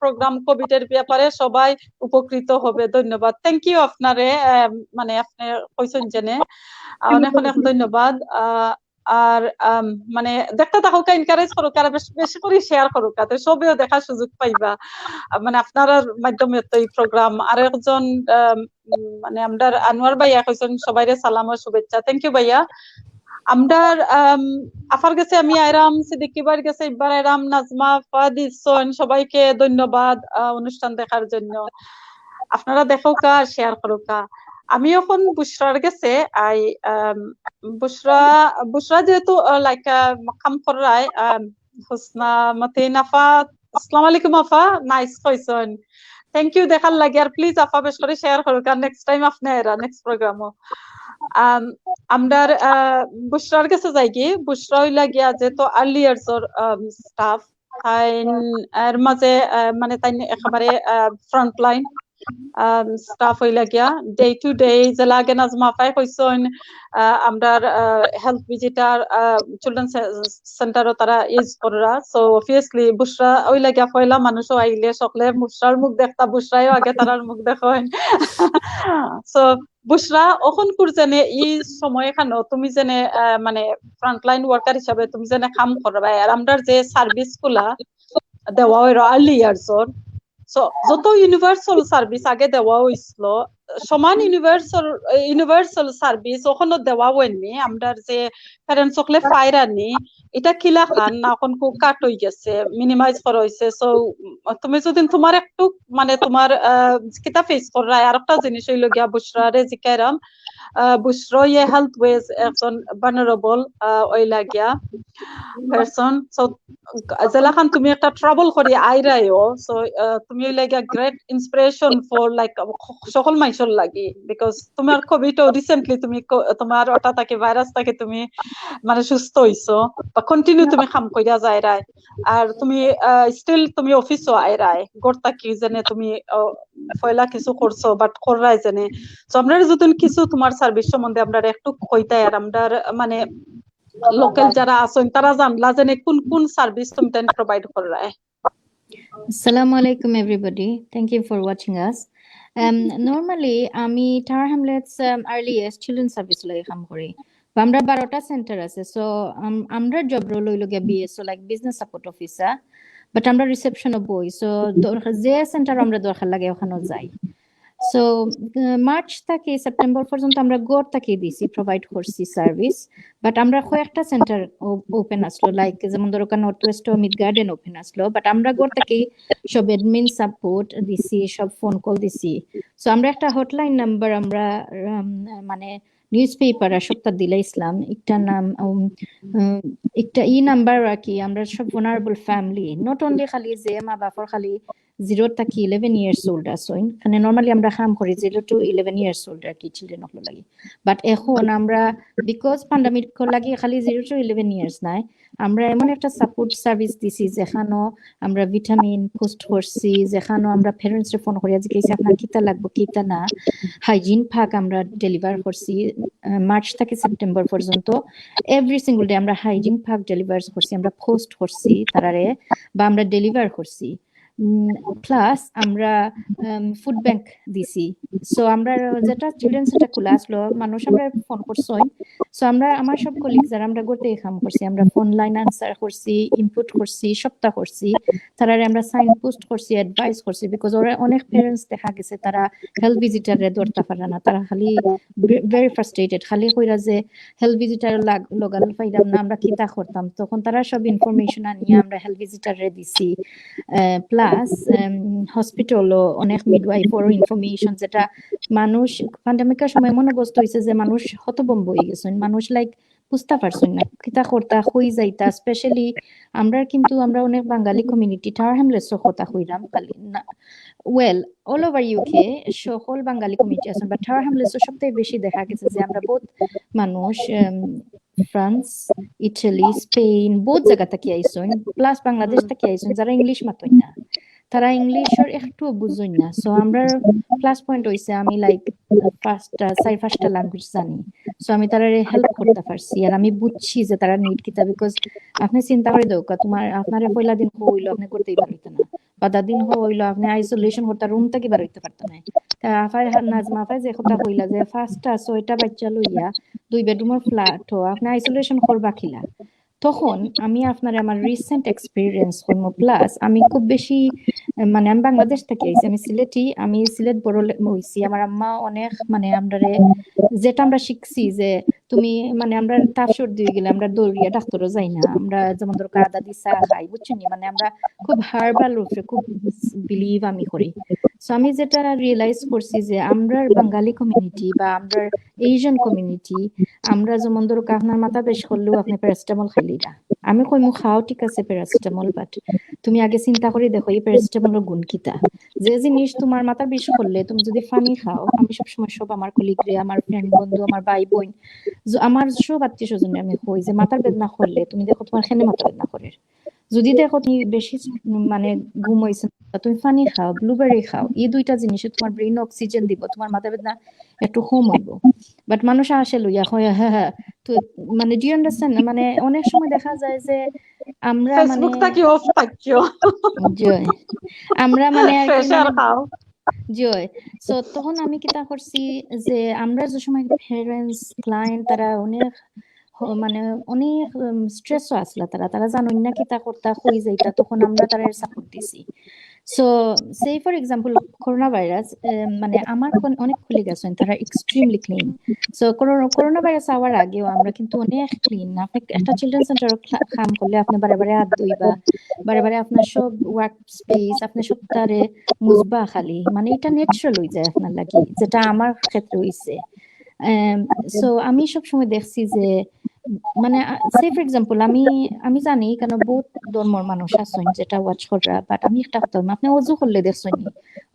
প্রোগ্রাম কোভিডের ব্যাপারে সবাই উপকৃত হবে, ধন্যবাদ। থ্যাংক ইউ আপনারে, মানে আপনি কইছেন জেনে অনেক অনেক ধন্যবাদ। আর মানে দেখতে থাকুক, এনকারেজ করুক, আর বেশি করে শেয়ার করুক, তাতে সবেও দেখার সুযোগ পাইবা। মানে আপনার মাধ্যমে তো এই প্রোগ্রাম। আর একজন মানে আমরা আনোয়ার ভাইয়া কইছেন সবাইরে সালাম ও শুভেচ্ছা। থ্যাংক ইউ ভাইয়া। আমরার আফার গেছে আমি আইরাম, সিদ্দিকি ভাইয়ের গেছে ইকবার আইরাম, নাজমা ফাদিসন, সবাইকে ধন্যবাদ অনুষ্ঠান দেখার জন্য। আপনারা দেখো কা, শেয়ার করো কা। আমি এখন বুশরার গেছে আই বুশরা যেহেতু লাইক কাম করাই হুসনা মতিন আফা, আসসালামু আলাইকুম আফা, নাইস কইছেন, থ্যাংক ইউ দেখার লাগে। আর প্লিজ আফা বেশ করে শেয়ার করো কারণ নেক্সট টাইম আপনি এরা নেক্সট প্রোগ্রামও আমরার বুশরার কাছে যাই কি, বুশরা হইলা গিয়া যেহেতু আর্লি ইয়ার্সর স্টাফ, তাই এর মাঝে মানে তাই একেবারে ফ্রন্ট লাইন স্টাফ হইলা গিয়া ডে টু ডে যে লাগে নাজমা পাই কইছেন আমরার হেলথ ভিজিটার চিলড্রেন সেন্টারও তারা ইউজ করা। সো অবভিয়াসলি বুশরা হইলা গিয়া পয়লা মানুষও আইলে সকলে বুশরার মুখ দেখতা, বুশরাইও আগে তারার মুখ দেখেন। সো বুশরা অখন কুর জেনে এই সময় খানো তুমি জেনে মানে ফ্রন্টলাইন ওয়ার্কার হিসাবে তুমি জেনে কাম করবা, আর আমরা যে সার্ভিস গুলা দেওয়া হইল আর্লি ইয়ার্সর, সো যত ইউনিভার্সাল সার্ভিস আগে দেওয়া হইছিল সমান ইউনিভার্সাল সার্ভিস ওখানে দেওয়া হয়নি। আমরা যে প্যারেন্টস সকলে ফাইরানি এটা কিলা খান না এখন খুব কাট হয়ে গেছে, মিনিমাইজ করা হয়েছে। সো তুমি যদি তোমার একটু মানে তোমার কিতা ফেস করা, আর একটা জিনিস হইল গিয়া বুশরারে জিকাইরাম, বুশরা ইয়ে হেলথ ওয়েজ একজন ভালনারেবল ওইলা গিয়া পারসন। সো যেলাখান তুমি একটা ট্রাভেল করি আইরাইও, সো তুমি ওইলা গিয়া গ্রেট ইন্সপিরেশন ফর লাইক সকল মানুষের লাগি, বিকজ তোমার কোভিড রিসেন্টলি তুমি তোমার ওটা থাকে ভাইরাস থাকে তুমি মানে সুস্থ হইছো বা কন্টিনিউ তুমি কাম কইরা যায় রায়, আর তুমি স্টিল তুমি অফিসও আইরাই গোটা কি জানে তুমি পয়লা কিছু করছো বাট কররাই জানে। সো আমরা যদি কিছু তোমার সার্ভিস সম্বন্ধে আমরা একটু কইতাই, আর আমরা মানে লোকাল যারা আছেন তারা জানলা জানে কোন কোন সার্ভিস তুমি তেন provide কররাই। Assalamu alaikum everybody. Thank you for watching us. Normally আমি Tower Hamlets earliest children service লই কাম করি। আমরা 12টা সেন্টার আছে। সো আমরা জব রোল হইল গিয়া BSO like business support officer, but আমরা রিসেপশনও বই। সো যে সেন্টার আমরা দরকার লাগে ওখানে যাই। সো মার্চ থেকে সেপ্টেম্বর পর্যন্ত আমরা গড় থেকে দিছি প্রোভাইড করছি সার্ভিস, বাট আমরা কয়েকটা সেন্টার ওপেন আসলো, লাইক যেমন ধরো north West mid garden open আসলো, বাট আমরা গড় থেকে সব অ্যাডমিন সাপোর্ট দিছি, সব ফোন কল দিছি। সো আমরা একটা হটলাইন নাম্বার আমরা মানে নিউজ পেপার সপ্তাহ দিলে ইসলাম একটা নাম একটা নাম্বার আর কি, আমরা সব vulnerable ফ্যামিলি নট অনলি খালি যে মা বাপর খালি 0 থেকে 11 ইয়ার্স ওল্ড আসইন, মানে নরমালি আমরা কাম করি 0 to 11 ইয়ার্স ওল্ড আর কি চিলড্রেন হলো লাগি। বাট এখন আমরা বিকজ প্যান্ডামিক লাগি খালি 0 to 11 ইয়ার্স নাই, আমরা এমন একটা সাপোর্ট সার্ভিস দিছি যেখানে আমরা ভিটামিন পোস্ট করছি, যেখানে আমরা প্যারেন্টসরে ফোন করিয়া জিজ্ঞাসা আপনার কিতা লাগবে কিতা না, হাইজিন পাক আমরা ডেলিভার করছি মার্চ থেকে সেপ্টেম্বর পর্যন্ত এভরি সিঙ্গল ডে আমরা হাইজিন পাক ডেলিভার করছি, আমরা পোস্ট করছি তারারে বা আমরা ডেলিভার করছি। প্লাস আমরা ফুড ব্যাংক দিছি। সো আমরা যেটা চিলড্রেন সেন্টার খোলা আসলো মানুষ আমরা ফোন করছই, সো আমরা আমার সব কলিগস যারা আমরা গড়তে কাম করছি, আমরা ফোন লাইন আনসার করছি, ইনপুট করছি, সবটা করছি, তারারে আমরা সাইন পোস্ট করছি, অ্যাডভাইস করছি, বিকজ ওরা অনেক প্যারেন্টস দেখা গেছে তারা হেলথ ভিজিটারে ধরতে পারে না, তারা খালি ভেরি ফ্রাস্ট্রেটেড, খালি কইরা যে হেলথ ভিজিটার লগাল পাইলাম না আমরা কিতা করতাম, তখন তারা সব ইনফরমেশন আনিয়ে আমরা হেলথ ভিজিটারে দিছি। প্লাস হসপিটালও অনেক মিডওয়াইফর ইনফরমেশন, যেটা মানুষ প্যান্ডামিকের সময় এমন অবস্থা হয়েছে যে মানুষ হতভম্ব হয়ে গেছেন, মানুষ লাইক বুঝতে পারছেন না কিতা করতা হই যাইতা। স্পেশালি আমরা অনেক বাঙালি কমিউনিটি টাওয়ার হ্যামলেটসও কথা কইরাম খালি না, ওয়েল অল ওভার ইউকে সকল বাঙালি কমিউনিটি আছেন, বাট টাওয়ার হ্যামলেটসও সবথেকে বেশি দেখা গেছে যে আমরা বহুত মানুষ ফ্রান্স, ইটালি, স্পেন বহুত জায়গা থেকে আইসন, প্লাস বাংলাদেশ থেকে আইসন যারা ইংলিশ মাতই না, তারা ইংলিশের একটু বুঝুন না। সো আমরা প্লাস পয়েন্ট হইছে আমি লাইক পাঁচটা ল্যাঙ্গুয়েজ জানি, সো আমি তারা হেল্প করতে পারছি, আর আমি বুঝছি যে তারা নিড কিতা। বিকজ আপনি চিন্তা করে দেও তোমার আপনার পয়লা দিন হইলো আপনি করতেই পারিতে না, বাদা দিন হইলো আপনি আইসোলেশন করতে রুম থেকে বার হইতে পারতেন না। তা আফাই নাজমা আফাই যে কথা কইলা যে ফার্স্টটা 6টা বাচ্চা লইয়া 2 বেডরুমের ফ্ল্যাট আপনি আইসোলেশন করবা খিলা, তখন আমি আপনার আমার রিসেন্ট এক্সপিরিয়েন্স করব। প্লাস আমি খুব বেশি মানে আমি বাংলাদেশ থেকে আইছি, আমি সিলেটি, আমি সিলেট বড় হইছি। আমার আম্মা অনেক মানে আমরারে যেটা আমরা শিখছি যে তুমি মানে আমরা তাপ সর্দি হয়ে গেলে আমরা দৌড়িয়া ডাক্তারও যাই না, আমরা যেমন ধরো আদা দি চা খাই, বুঝছেন, মানে আমরা খুব হার্বাল রূপে খুব বিলিভ আমি করি। সো আমি যেটা রিয়েলাইজ করছি যে আমরা বাঙালি কমিউনিটি বা আমরা এশিয়ান কমিউনিটি, আমরা যেমন ধরো আপনার মাথা বেশ করলেও আপনি প্যারাসিটামল খাইলি না, আমি কইমু খাও ঠিক আছে প্যারাসিটামল, বাট তুমি আগে চিন্তা করে দেখো এই প্যারাসিটামলের গুণ কিতা। যে জিনিস তোমার মাথা বেশ করলে তুমি যদি পানি খাও, আমি সবসময় সব আমার কলিগরে, আমার ফ্রেন্ড বন্ধু, আমার ভাই বোন, আমার সব আত্মীয় স্বজনে আমি কই যে মাথার বেদনা করলে তুমি দেখো তোমার খেনে মাথা বেদনা করে, যদি দেখো তুমি বেশি মানে ঘুম হয়েছে তুমি পানি খাও, ব্লুবেরি খাও, এই দুইটা জিনিসে তোমার ব্রেইন অক্সিজেন দিব, তোমার মাথা বেদনা একটু কম হইব। বাট মানুষ আসে লইয়া হয় হ্যাঁ হ্যাঁ তো মানে ডু ইউ আন্ডারস্ট্যান্ড, মানে অনেক সময় দেখা যায় যে আমরা মানে ফেসবুকটা কি অফ থাকছো জয় আমরা মানে আর কি প্রেসার খাও। জয়। সো তখন আমি কিতা করছি যে আমরা যে সময় প্যারেন্টস ক্লায়েন্ট তারা অনেক মানে অনেক স্ট্রেসও আসলা, তারা জানুন না কিতা করতা হই যাইতা, তখন আমরা তারা সাপোর্ট দিছি। So say for example corona virus, মানে আমার অনেক কলিগ আছেন তারা extremely clean. So corona virus আওয়ার আগেও আমরা কিন্তু অনেক ক্লিন। আপনি একটা চিলড্রেন সেন্টার কাম করলে আপনি বারে বারে হাত ধুইবা, বারে বারে আপনার সব ওয়ার্ক স্পেস আপনি সপ্তাহে মুছবা খালি, মানে এটা ন্যাচারাল হয়ে যায় আপনার লাগি, যেটা আমার ক্ষেত্রে হইছে। সো আমি সবসময় দেখছি যে মানে সে ফর এক্সাম্পল আমি জানি কেন বহুত ধর্মর মানুষ আছেন যেটা ওয়াচ করা, বাট আমি একটা কথা আপনি অজু করলে দেখছেন নি,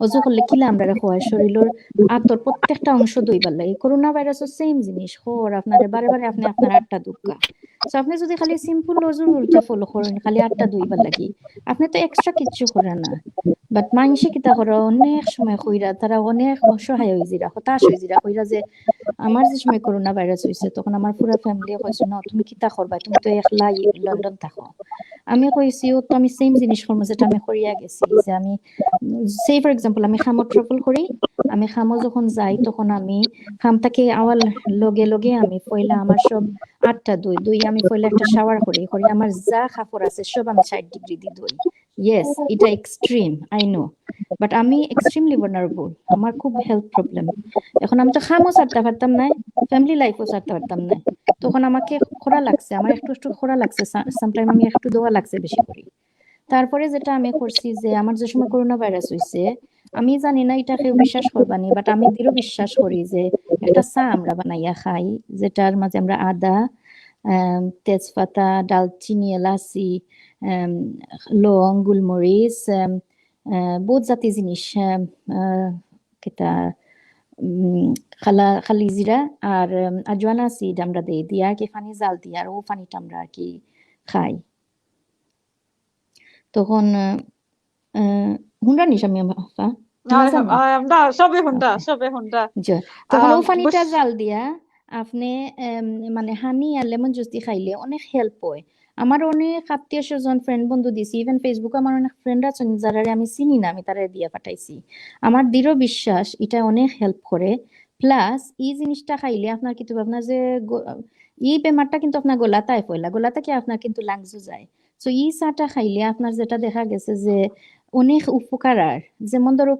অজু করলে কিলা আমরা হয় শরীরের আত্মর প্রত্যেকটা অংশ দইবার লাগে। করোনা ভাইরাসও সেম জিনিস হর আপনারে বারে বারে আপনি আপনার আটটা দুঃখা। সো আপনি যদি খালি সিম্পল অজুর রুলটা ফলো করেন খালি আটটা দইবার লাগি, আপনি তো এক্সট্রা কিচ্ছু করেন না। বাট মানসে কিতা করে অনেক সময় কইরা তারা অনেক অসহায় হয়ে যারা, হতাশ হয়ে যারা, কইরা যে আমার যে সময় করোনা ভাইরাস হয়েছে তখন আমার পুরো ফ্যামিলি কইছে না তুমি কিতা করবা, তুমি তো একলা লন্ডন থাকো। আমি কইছি ও তো আমি সেম জিনিস করবো যেটা আমি করিয়া গেছি, যে আমি সে ফর এক্সাম্পল আমি খামো ট্রাভেল করি, আমি খামো যখন যাই তখন আমি খাম থেকে আওয়াল লগে লগে আমি পয়লা আমার সব আটটা দই আমি পয়লা একটা শাওয়ার করি আমার যা কাপড় আছে সব আমি 60 ডিগ্রি দিয়ে ধুই। ইয়েস এটা এক্সট্রিম আই নো, বাট আমি এক্সট্রিমলি ভালনারেবল, আমার খুব হেলথ প্রবলেম। এখন আমি তো খামও ছাড়তে পারতাম না, ফ্যামিলি লাইফও ছাড়তে পারতাম না, তখন আমাকে খোরা লাগছে, আমার একটু একটু খোরা লাগছে, সামটাইম আমি একটু দোয়া লাগছে বেশি করি। তারপরে যেটা আমি করছি যে আমার যে সময় করোনা ভাইরাস হইছে, আমি জানি না এটা কেউ বিশ্বাস করবানি, বাট আমি দৃঢ় বিশ্বাস করি যে একটা চা আমরা বানাইয়া খাই যেটার মাঝে আমরা আদা, তেজপাতা, দালচিনি, এলাচি, লং, গোলমরিচ, বহুত জাতি জিনিস, কেটা খালি জিরা আর আজওয়ান সিড আমরা দিয়া আর কি পানি জাল দিয়া আর ও পানিটা আমরা আর কি খাই। তখন হুন্ডা নিস আমি আমরা সবে হুন্ডা তখন ও পানিটা জাল দিয়া আপনি মানে হানি আর লেমন জুস দিয়ে খাইলে অনেক হেল্প হয়। আমার অনেক আত্মীয় স্বজন ফ্রেন্ড বন্ধু দিছি, ইভেন ফেসবুকে আমার অনেক ফ্রেন্ড আছেন যারা আমি চিনি না, আমি তারা দিয়া পাঠাইছি। আমার দৃঢ় বিশ্বাস এটা অনেক হেল্প করে। প্লাস এই জিনিসটা খাইলে আপনার কিন্তু আপনার যে এই বেমারটা কিন্তু আপনার গলাতায় পয়লা, গলাতে কি আপনার কিন্তু লাংসও যায়। সো এই চাটা খাইলে আপনার যেটা দেখা গেছে যে অনেক উপকার। আর যেমন ধরো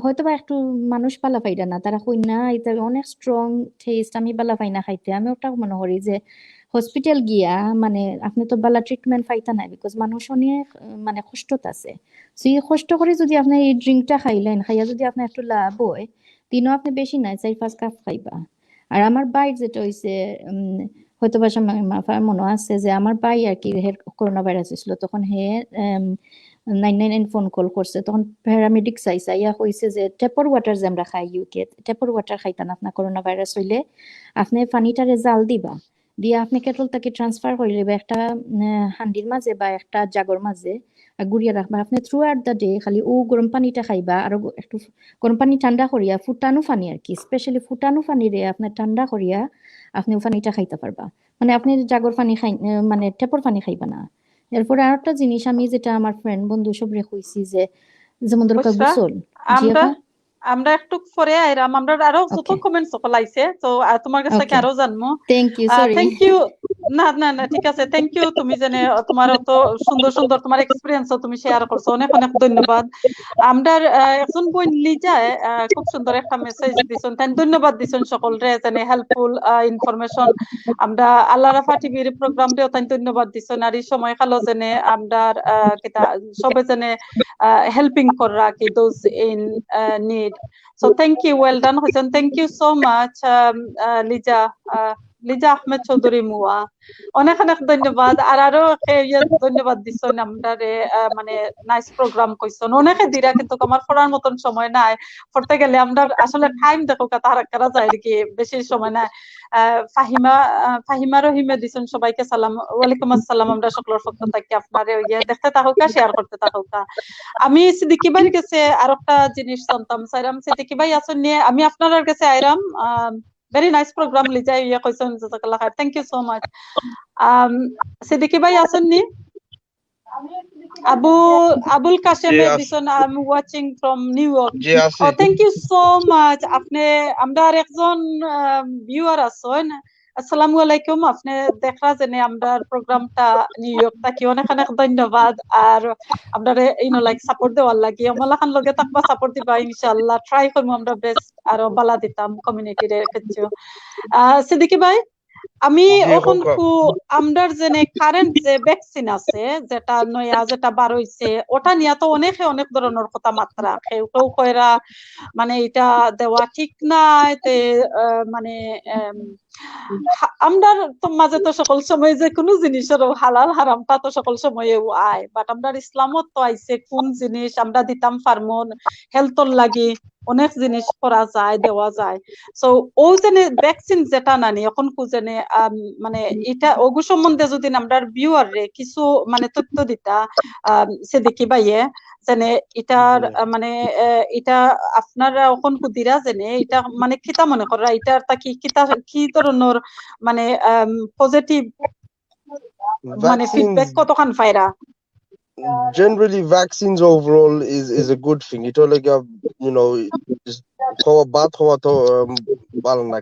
হয়তো বা একটু মানুষ পালা পাইরা না, তারা কই না এটা অনেক স্ট্রং টেস্ট, আমি পালা পাই না খাইতে। আমি ওটা মনে করি যে হসপিটাল গিয়া মানে আপনি তো বালা ট্রিটমেন্ট পাইতা না, বিকজ মানুষ অনেক মানে কষ্টত আছে। সো এই কষ্ট করে যদি আপনি এই ড্রিঙ্কটা খাইলেন, খাইয়া যদি আপনার একটু লাভ হয়, দিনও আপনি বেশি নাই 4-5 কাপ খাইবা। আর আমার বাইর যেটা হইছে হয়তো বা মাফার মনে আছে যে আমার ভাই আর কি করোনা ভাইরাস হয়েছিল, তখন হে 999 ফোন কল করছে, তখন প্যারামেডিক চাইছে, ইয়া কইছে যে টেপর ওয়াটার যে আমরা খাই ইউকে, টেপর ওয়াটার খাইতাম আপনার করোনা ভাইরাস হইলে আপনি পানিটারে জাল দিবা, দিয়ে আপনি কেটল তাকে ট্রান্সফার করে দিবা একটা হান্ডির মাঝে বা একটা জাগর মাঝে গুড়িয়া রাখবা। আপনি থ্রু আউট দ্য ডে খালি ও গরম পানিটা খাইবা, আর একটু গরম পানি ঠান্ডা করিয়া ফুটানো পানি আর কি, স্পেশালি ফুটানো পানি রে আপনি ঠান্ডা করিয়া আপনি ও পানিটা খাইতে পারবা। মানে আপনি জাগর পানি খাই মানে টেপর পানি খাইবা না। এরপরে আর একটা জিনিস আমি যেটা আমার ফ্রেন্ড বন্ধু সব কইছি যে যেমন দরকার বুঝরা গোসল। জি আমরা আপা, আমরা একটু পরে আইরাম, আমরা আরো যত ওকে কমেন্টস সকল আইছে, তো তোমার কাছ থেকে ওকে, আরো জানবো। Thank you, sorry. Thank you. না না না, ঠিক আছে, থ্যাংক ইউ। তুমি জেনে তোমার অত সুন্দর সুন্দর তোমার এক্সপিরিয়েন্স তুমি শেয়ার করছো, অনেক অনেক ধন্যবাদ। আমরা একজন বোন লিজায় খুব সুন্দর একটা মেসেজ দিছেন, তাই ধন্যবাদ দিছেন সকলরে জেনে হেল্পফুল ইনফরমেশন। আমরা আল্লাহ রাফা টিভির প্রোগ্রাম রেও তাই ধন্যবাদ দিছেন। আর এই সময় কালো জেনে আমরা কিতা সবে জেনে হেল্পিং কররা কি those in need. So thank you, well done Hussein, thank you so much Liza Liza Ahmed Chowdhury মুয়া, অনেক অনেক ধন্যবাদ। আর আরো ধন্যবাদ দিচ্ছেন আমারে, মানে নাইস প্রোগ্রাম কইছেন অনেকে দিরা, কিন্তু আমার পড়ার মতন সময় নাই, পড়তে গেলে আমরা আসলে টাইম দেখো তাহার করা যায় আর কি, বেশি সময় নাই। ফাহিমা রহিমে দিছেন সবাইকে সালাম, ওয়ালাইকুম আসসালাম। আমরা সকলের পক্ষ থেকে আপনার দেখতে থাকুকা, শেয়ার করতে থাকুকা। আমি সিদ্দিকি ভাইয়ের কাছে আর একটা জিনিস জানতাম চাইরাম, সিদ্দিকি ভাই আসুন নিয়ে আমি আপনার কাছে আইরাম। ভেরি নাইস প্রোগ্রাম লিজা ইয়ে কইছেন, জাযাকাল্লাহ খাইর, thank you so much. Siddiqui ভাই আসুন নি? আবুল কাশেমে দিছেন, I am watching from New York. ও থ্যাংক ইউ সো মাচ। আপনি আমরা আর একজন ভিউয়ার আছেন, আসসালামু আলাইকুম। আপনি দেখা জেনে আমরা প্রোগ্রামটা নিউ ইয়র্ক থাকি অনেক অনেক ধন্যবাদ। আর আমরা লাইক সাপোর্ট দেওয়ার লাগি আমলাখান লগে থাকবা, সাপোর্ট দিবা ইনশাআল্লাহ, ট্রাই করবো আমরা বেস্ট আরো বালা দিতাম কমিউনিটির কিছু। সিদ্দিকি ভাই, আমি এখন আমরার জেনে কারেন্ট যে ভ্যাকসিন আছে যেটা নয়া যেটা বার হইছে, ওটা নিয়ে তো অনেকে অনেক ধরনের কথা মাত্রা, কেউ কেউ কইরা মানে এটা দেওয়া ঠিক নাই, মানে আমরা তো মাঝে তো সকল সময় যে কোনো জিনিসের হালাল হারামটা তো সকল সময় আয়, বাট আমরা ইসলামত তো আইছে কোন জিনিস আমরা দিতাম ফার্মন হেলথর লাগি অনেক জিনিস করা যায় দেওয়া যায়। সো ও জেনে ভ্যাকসিন যেটা নানি এখন কুজেনে মানে এটা ওগু সম্বন্ধে যদি আমরা ভিউয়ার রে কিছু মানে তথ্য দিতা সিদ্দিকি ভাইয়ে, জেনে এটার মানে এটা আপনারা এখন কুদিরা জেনে এটা মানে কিতা মনে করা, এটার তা কি ধরনের মানে পজিটিভ মানে feedback কতখান পাইরা? Generally, vaccines overall is a good thing. It all like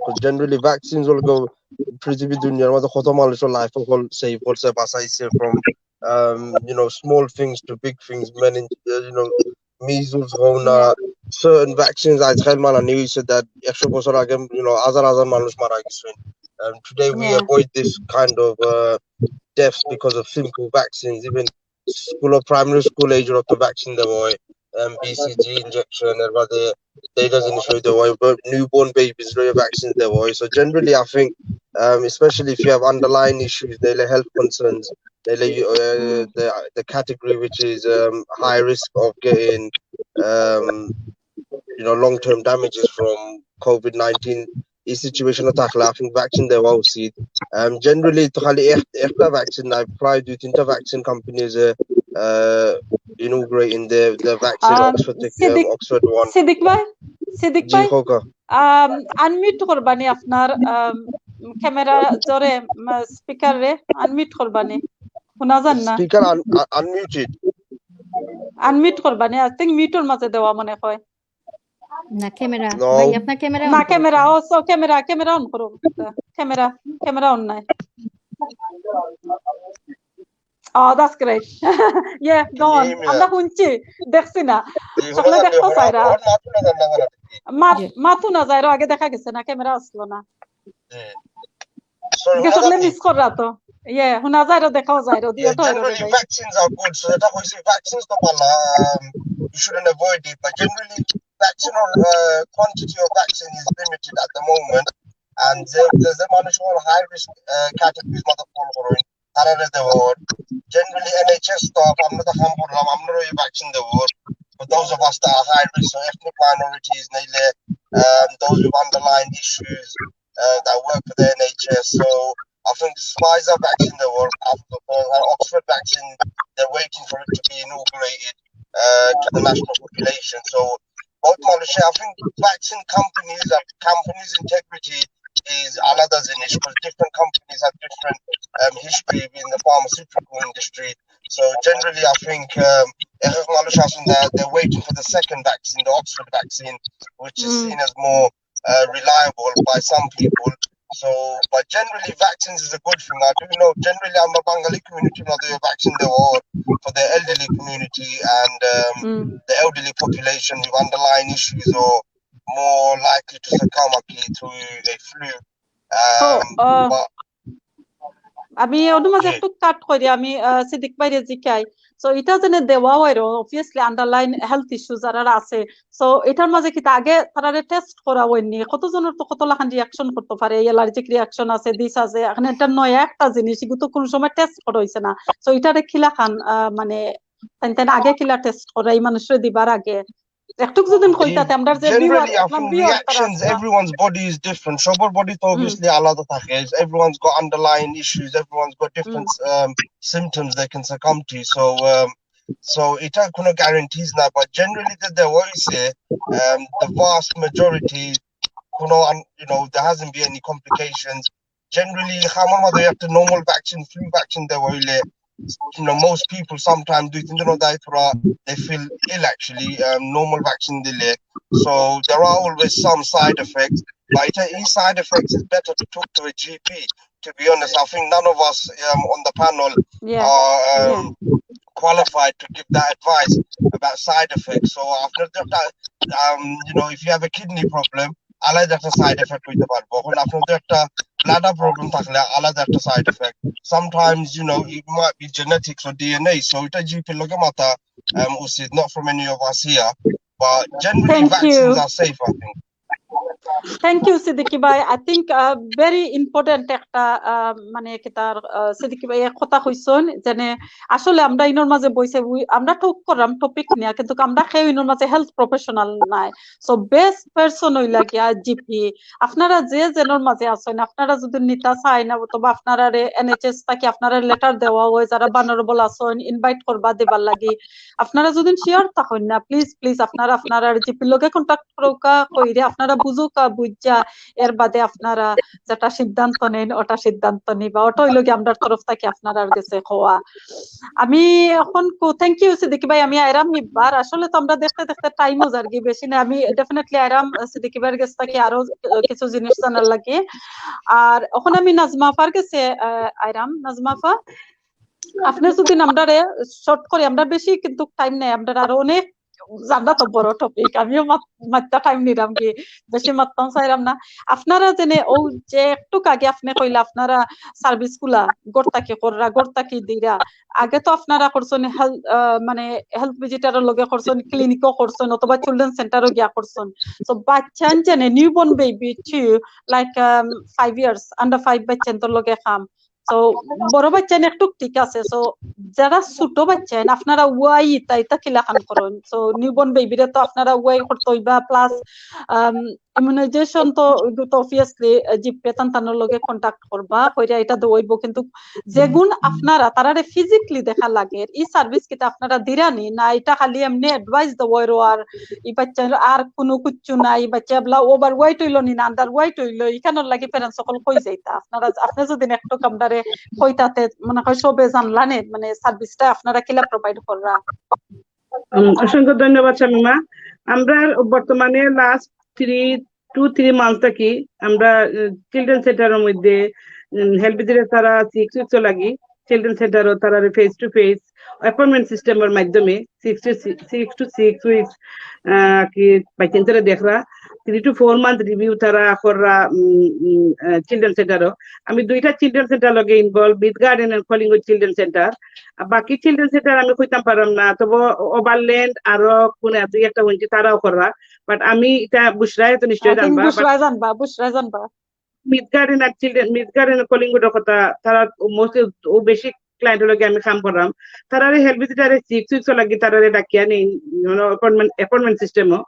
because generally vaccines will go পৃথিবী দুনিয়ার মধ্যে কত মানুষের লাইফ হল সেভ করছে, বাঁচাইছে from small things to big things, many measles, corona, certain vaccines আজকাল মানানি হইছে that 100 বছর আগে হাজার হাজার মানুষ মারা গেছে. Today we avoid this kind of deaths because of simple vaccines. Even school or primary school age of the vaccine the boy BCG injection and they doesn't show the way, but newborn babies vaccine the boy. So generally I think especially if you have underlying issues, health concerns, the category which is high risk of getting long-term damages from COVID-19 এই সিচুয়েশনে থাকলে I think vaccine দেওয়া উচিত। Generally তো খালি একটা vaccine নাই, প্রায় 2-3টা vaccine companies inaugurating the vaccine, Oxford Oxford one. Siddique ভাই আনমিউট করবানি আপনার ক্যামেরা জোরে, স্পিকার রে আনমিউট করবানি, শোনা যান না। স্পিকার আনমিউট করবানি, আই থিংক মিউটের মাঝে দেওয়া মনে হয় না। ক্যামেরা ভাই আপনার ক্যামেরা না, ক্যামেরা অন করো। ক্যামেরা অন নাই। Oh, that's great. Yeah, go on. আমরা শুনছি, দেখছি না। সকলে দেখতো চাইরা। মাথু না যাইরো আগে দেখা গেছে না, ক্যামেরা আসলো না। সকলে মিস কররা তো। Yeah, শোনা যাইরো, দেখাও যাইরো, দিও তো generally vaccines are good, so that vaccines to you shouldn't avoid it, but generally vaccine or quantity of vaccine is limited at the moment, and there's a manageable high risk categories mother following generally NHS staff I'm not a vaccine the word, but those of us that are high risk, so ethnic minorities, those with underlying issues that work for the NHS. So I think the Pfizer vaccine they were after Oxford vaccine, they're waiting for it to be inaugurated to the national population. So both Malaysia, I think vaccine companies and companies' integrity is another issue because different companies have different history in the pharmaceutical industry. So generally, I think Malaysia they're waiting for the second vaccine, the Oxford vaccine, which is seen as more reliable by some people. So, but generally, vaccines is a good thing. I do know generally, I'm a Bengali community, not the vaccine they were for the elderly community and the elderly population with underlying issues or more likely to succumb to a flu. But আমি ওর মাঝে একটু কাট করি, আমি সিদ্দিক ভাইরে জিকাই। So এটা জেনে দেওয়া হয় অবভিয়াসলি আন্ডারলাইন হেলথ ইস্যু যারা আছে, সো এটার মাঝে কি আগে তারারে টেস্ট করা হয়নি? কতজনের তো কত লাখান রিয়াকশন করতে পারে, অ্যালার্জিক রিয়াকশন আছে, দিস আছে, এখন এটা নয় একটা জিনিস, এগুলো তো কোনো সময় টেস্ট করা হয়েছে না। সো এটারে খিলা খান মানে তাই আগে কিলা টেস্ট করা এই মানুষের দিবার আগে generally I think reactions, everyone's body is different. Sober body to obviously alada thake, everyone's got underlying issues, everyone's got different symptoms they can succumb to. So it কোনো guarantees now, but generally they always say the vast majority there hasn't been any complications. Generally they have the normal vaccine, flu vaccine they were most people sometimes do they feel ill actually, normal vaccine delay. So there are always some side effects, but each side effects is better to talk to a GP. To be honest, I think none of us on the panel are qualified to give that advice about side effects. So after that, if you have a kidney problem, আলাদা একটা side effect হইতে পারবো। এখন আপনাদের একটা bladder problem থাকলে আলাদা একটা side effect. Sometimes it might be genetics or DNA, so এটা জিপির লগে মাথা উচিত, not from any of us here, but generally vaccines are safe, I think. Thank you, Siddiqui bhai. I think very important একটা মানে কি তার সিদ্দিকী ভাই কথা কইছেন যে আসলে আমরা ইনোর মাঝে বইছে আমরা টক করলাম টপিক নিয়ে, কিন্তু আমরা খেয়ে ইনোর মাঝে হেলথ প্রফেশনাল নাই। সো বেস্ট পারসন হইলা গিয়া জিপি। আপনারা যে জেনোর মাঝে আছেন, আপনারা যদি নিতা চাই না অথবা আপনারা এনএচএস থেকে আপনারা লেটার দেওয়া হয় যারা বানারবল আছেন ইনভাইট করবা দেবার লাগি, আপনারা যদি শিওর থাকেন না প্লিজ আপনারা জিপির লগে কন্টাক্ট করুকা কইরে আপনারা বুঝুকা বুঝা এর বাদে আপনারা যেটা সিদ্ধান্ত নেন ওটা সিদ্ধান্ত নিবা। ওটা হইল কি আমরা তরফ থেকে আপনারা কাছে হওয়া। আমি এখন থ্যাংক ইউ সিদ্দিকী ভাই, আমি আইরাম নিবার আসলে তো আমরা দেখতে দেখতে টাইমও যার কি বেশি না, আমি ডেফিনেটলি আইরাম সিদ্দিকী ভাইয়ের কাছ থেকে আরো কিছু জিনিস জানার লাগে। আর এখন আমি নাজমা আপার কাছে আইরাম। নাজমা আপা, আপনি যদি আমরারে শর্ট করে, আমরা বেশি কিন্তু টাইম নেই, আমরা আরো অনেক জানা তো বড় টপিক, আমিও মাত্রা টাইম নিলাম কি বেশি মাত্রাম চাইলাম না। আপনারা জেনে ও যে একটু আগে আপনি কইলা আপনারা সার্ভিস গুলা গড়তাকি কররা গড়তাকি দিরা, আগে তো আপনারা করছেন মানে হেলথ ভিজিটারের লগে করছেন, ক্লিনিকও করছেন অথবা চিলড্রেন সেন্টারও গিয়া করছেন। সো বাচ্চান জেনে newborn baby to like 5 years under 5 বাচ্চান তোর লগে খাম। সো বড় বাচ্চা একটু ঠিক আছে, সো যারা ছোট বাচ্চা আপনারা ওয়াই তাইতা কিলা খান করেন। সো নিউবর্ন বেবিরে তো আপনারা ওয়াই করতে হইবা, প্লাস ইমিউনাইজেশন তো অবভিয়াসলি জিপে তান্তানোর লগে কন্টাক্ট করবা কইরা এটা দইব, কিন্তু যেগুন আপনারা তারারে ফিজিক্যালি দেখা লাগে এই সার্ভিস কিটা আপনারা দিরানি না, এটা খালি এমনি অ্যাডভাইস দওয়ার আর এই বাচ্চার আর কোনো কিচ্ছু নাই, বাচ্চা বলা ওভার ওয়েট হইলো নি না আন্ডার ওয়েট হইলো এখানোর লাগি প্যারেন্টস সকল কই যাইতা। আপনারা আপনি যদি একটু কামদারে কইতাতে মনে হয় সবে জানলানে মানে সার্ভিসটা আপনারা কিলা প্রোভাইড কররা। অসংখ্য ধন্যবাদ শামিমা। আমরা বর্তমানে লাস্ট 2-3 মান্থ থাকি আমরা চিলড্রেন সেন্টারের মধ্যে হেল্প ভিজিটর তারা 6 উইকস লাগি চিলড্রেন সেন্টারও তারা ফেস টু ফেস অ্যাপয়েন্টমেন্ট সিস্টেমের মাধ্যমে 6 to 6 উইকস কি বাচ্চাদের দেখরা 3 to 4 মান্থ রিভিউ তারা কররা চিলড্রেন সেন্টারও আমি 2টা চিলড্রেন সেন্টার লগে involve with garden and Collingwood children centre বাকি চিলড্রেন সেন্টার আমি কইতাম পারলাম না তবে ওভারল্যান্ড আরো কোন দুই একটা হইছে তারাও কররা বাট আমি এটা বুশরায় তো নিশ্চয়ই জানবা মিডগার্ডেন আর চিলড্রেন মিডগার্ডেন কলিংউডের কথা তারা মোস্টলি ও বেশি ক্লায়েন্ট লগে আমি কাম করলাম তারা হেল্প ভিজিটারে 6 উইকস লাগি তারা ডাকিয়া নেই অ্যাপয়েন্টমেন্ট সিস্টেমও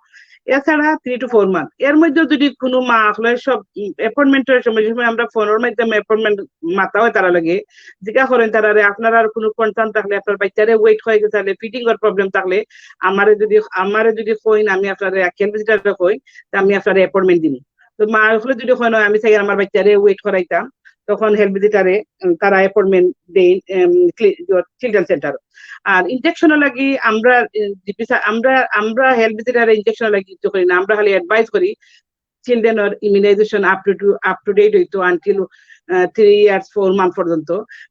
এছাড়া 3 to 4 মান্থ এর মধ্যে যদি কোনো মা হলে সব অ্যাপয়েন্টমেন্টের সময় আমরা ফোনের মাধ্যমে অ্যাপয়েন্টমেন্ট মাতা হয় তারা লাগে জিজ্ঞা করেন তারা আপনার আর কোনো কনসার্ন থাকলে আপনার বাচ্চারে ওয়েট হয়ে গেছে তাহলে ফিটিং এর প্রবলেম থাকলে আমারে যদি কইন আমি আপনার হেল্প ভিজিটারে কই আমি আপনার অ্যাপয়েন্টমেন্ট দিই তো মা হলে যদি হয় না আমি চাই আমার বাচ্চারে ওয়েট করাইতাম তখন হেল্প ভিজিটারে তারা অ্যাপয়েন্টমেন্ট দেই চিলড্রেন সেন্টার আর ইনজেকশন লাগি আমরা হেল্প ভিজিটারে ইনজেকশন লাগি কিছু করি না আমরা খালি অ্যাডভাইস করি children or immunisation up to date হইতো আনটিল 3 years 4 months পর্যন্ত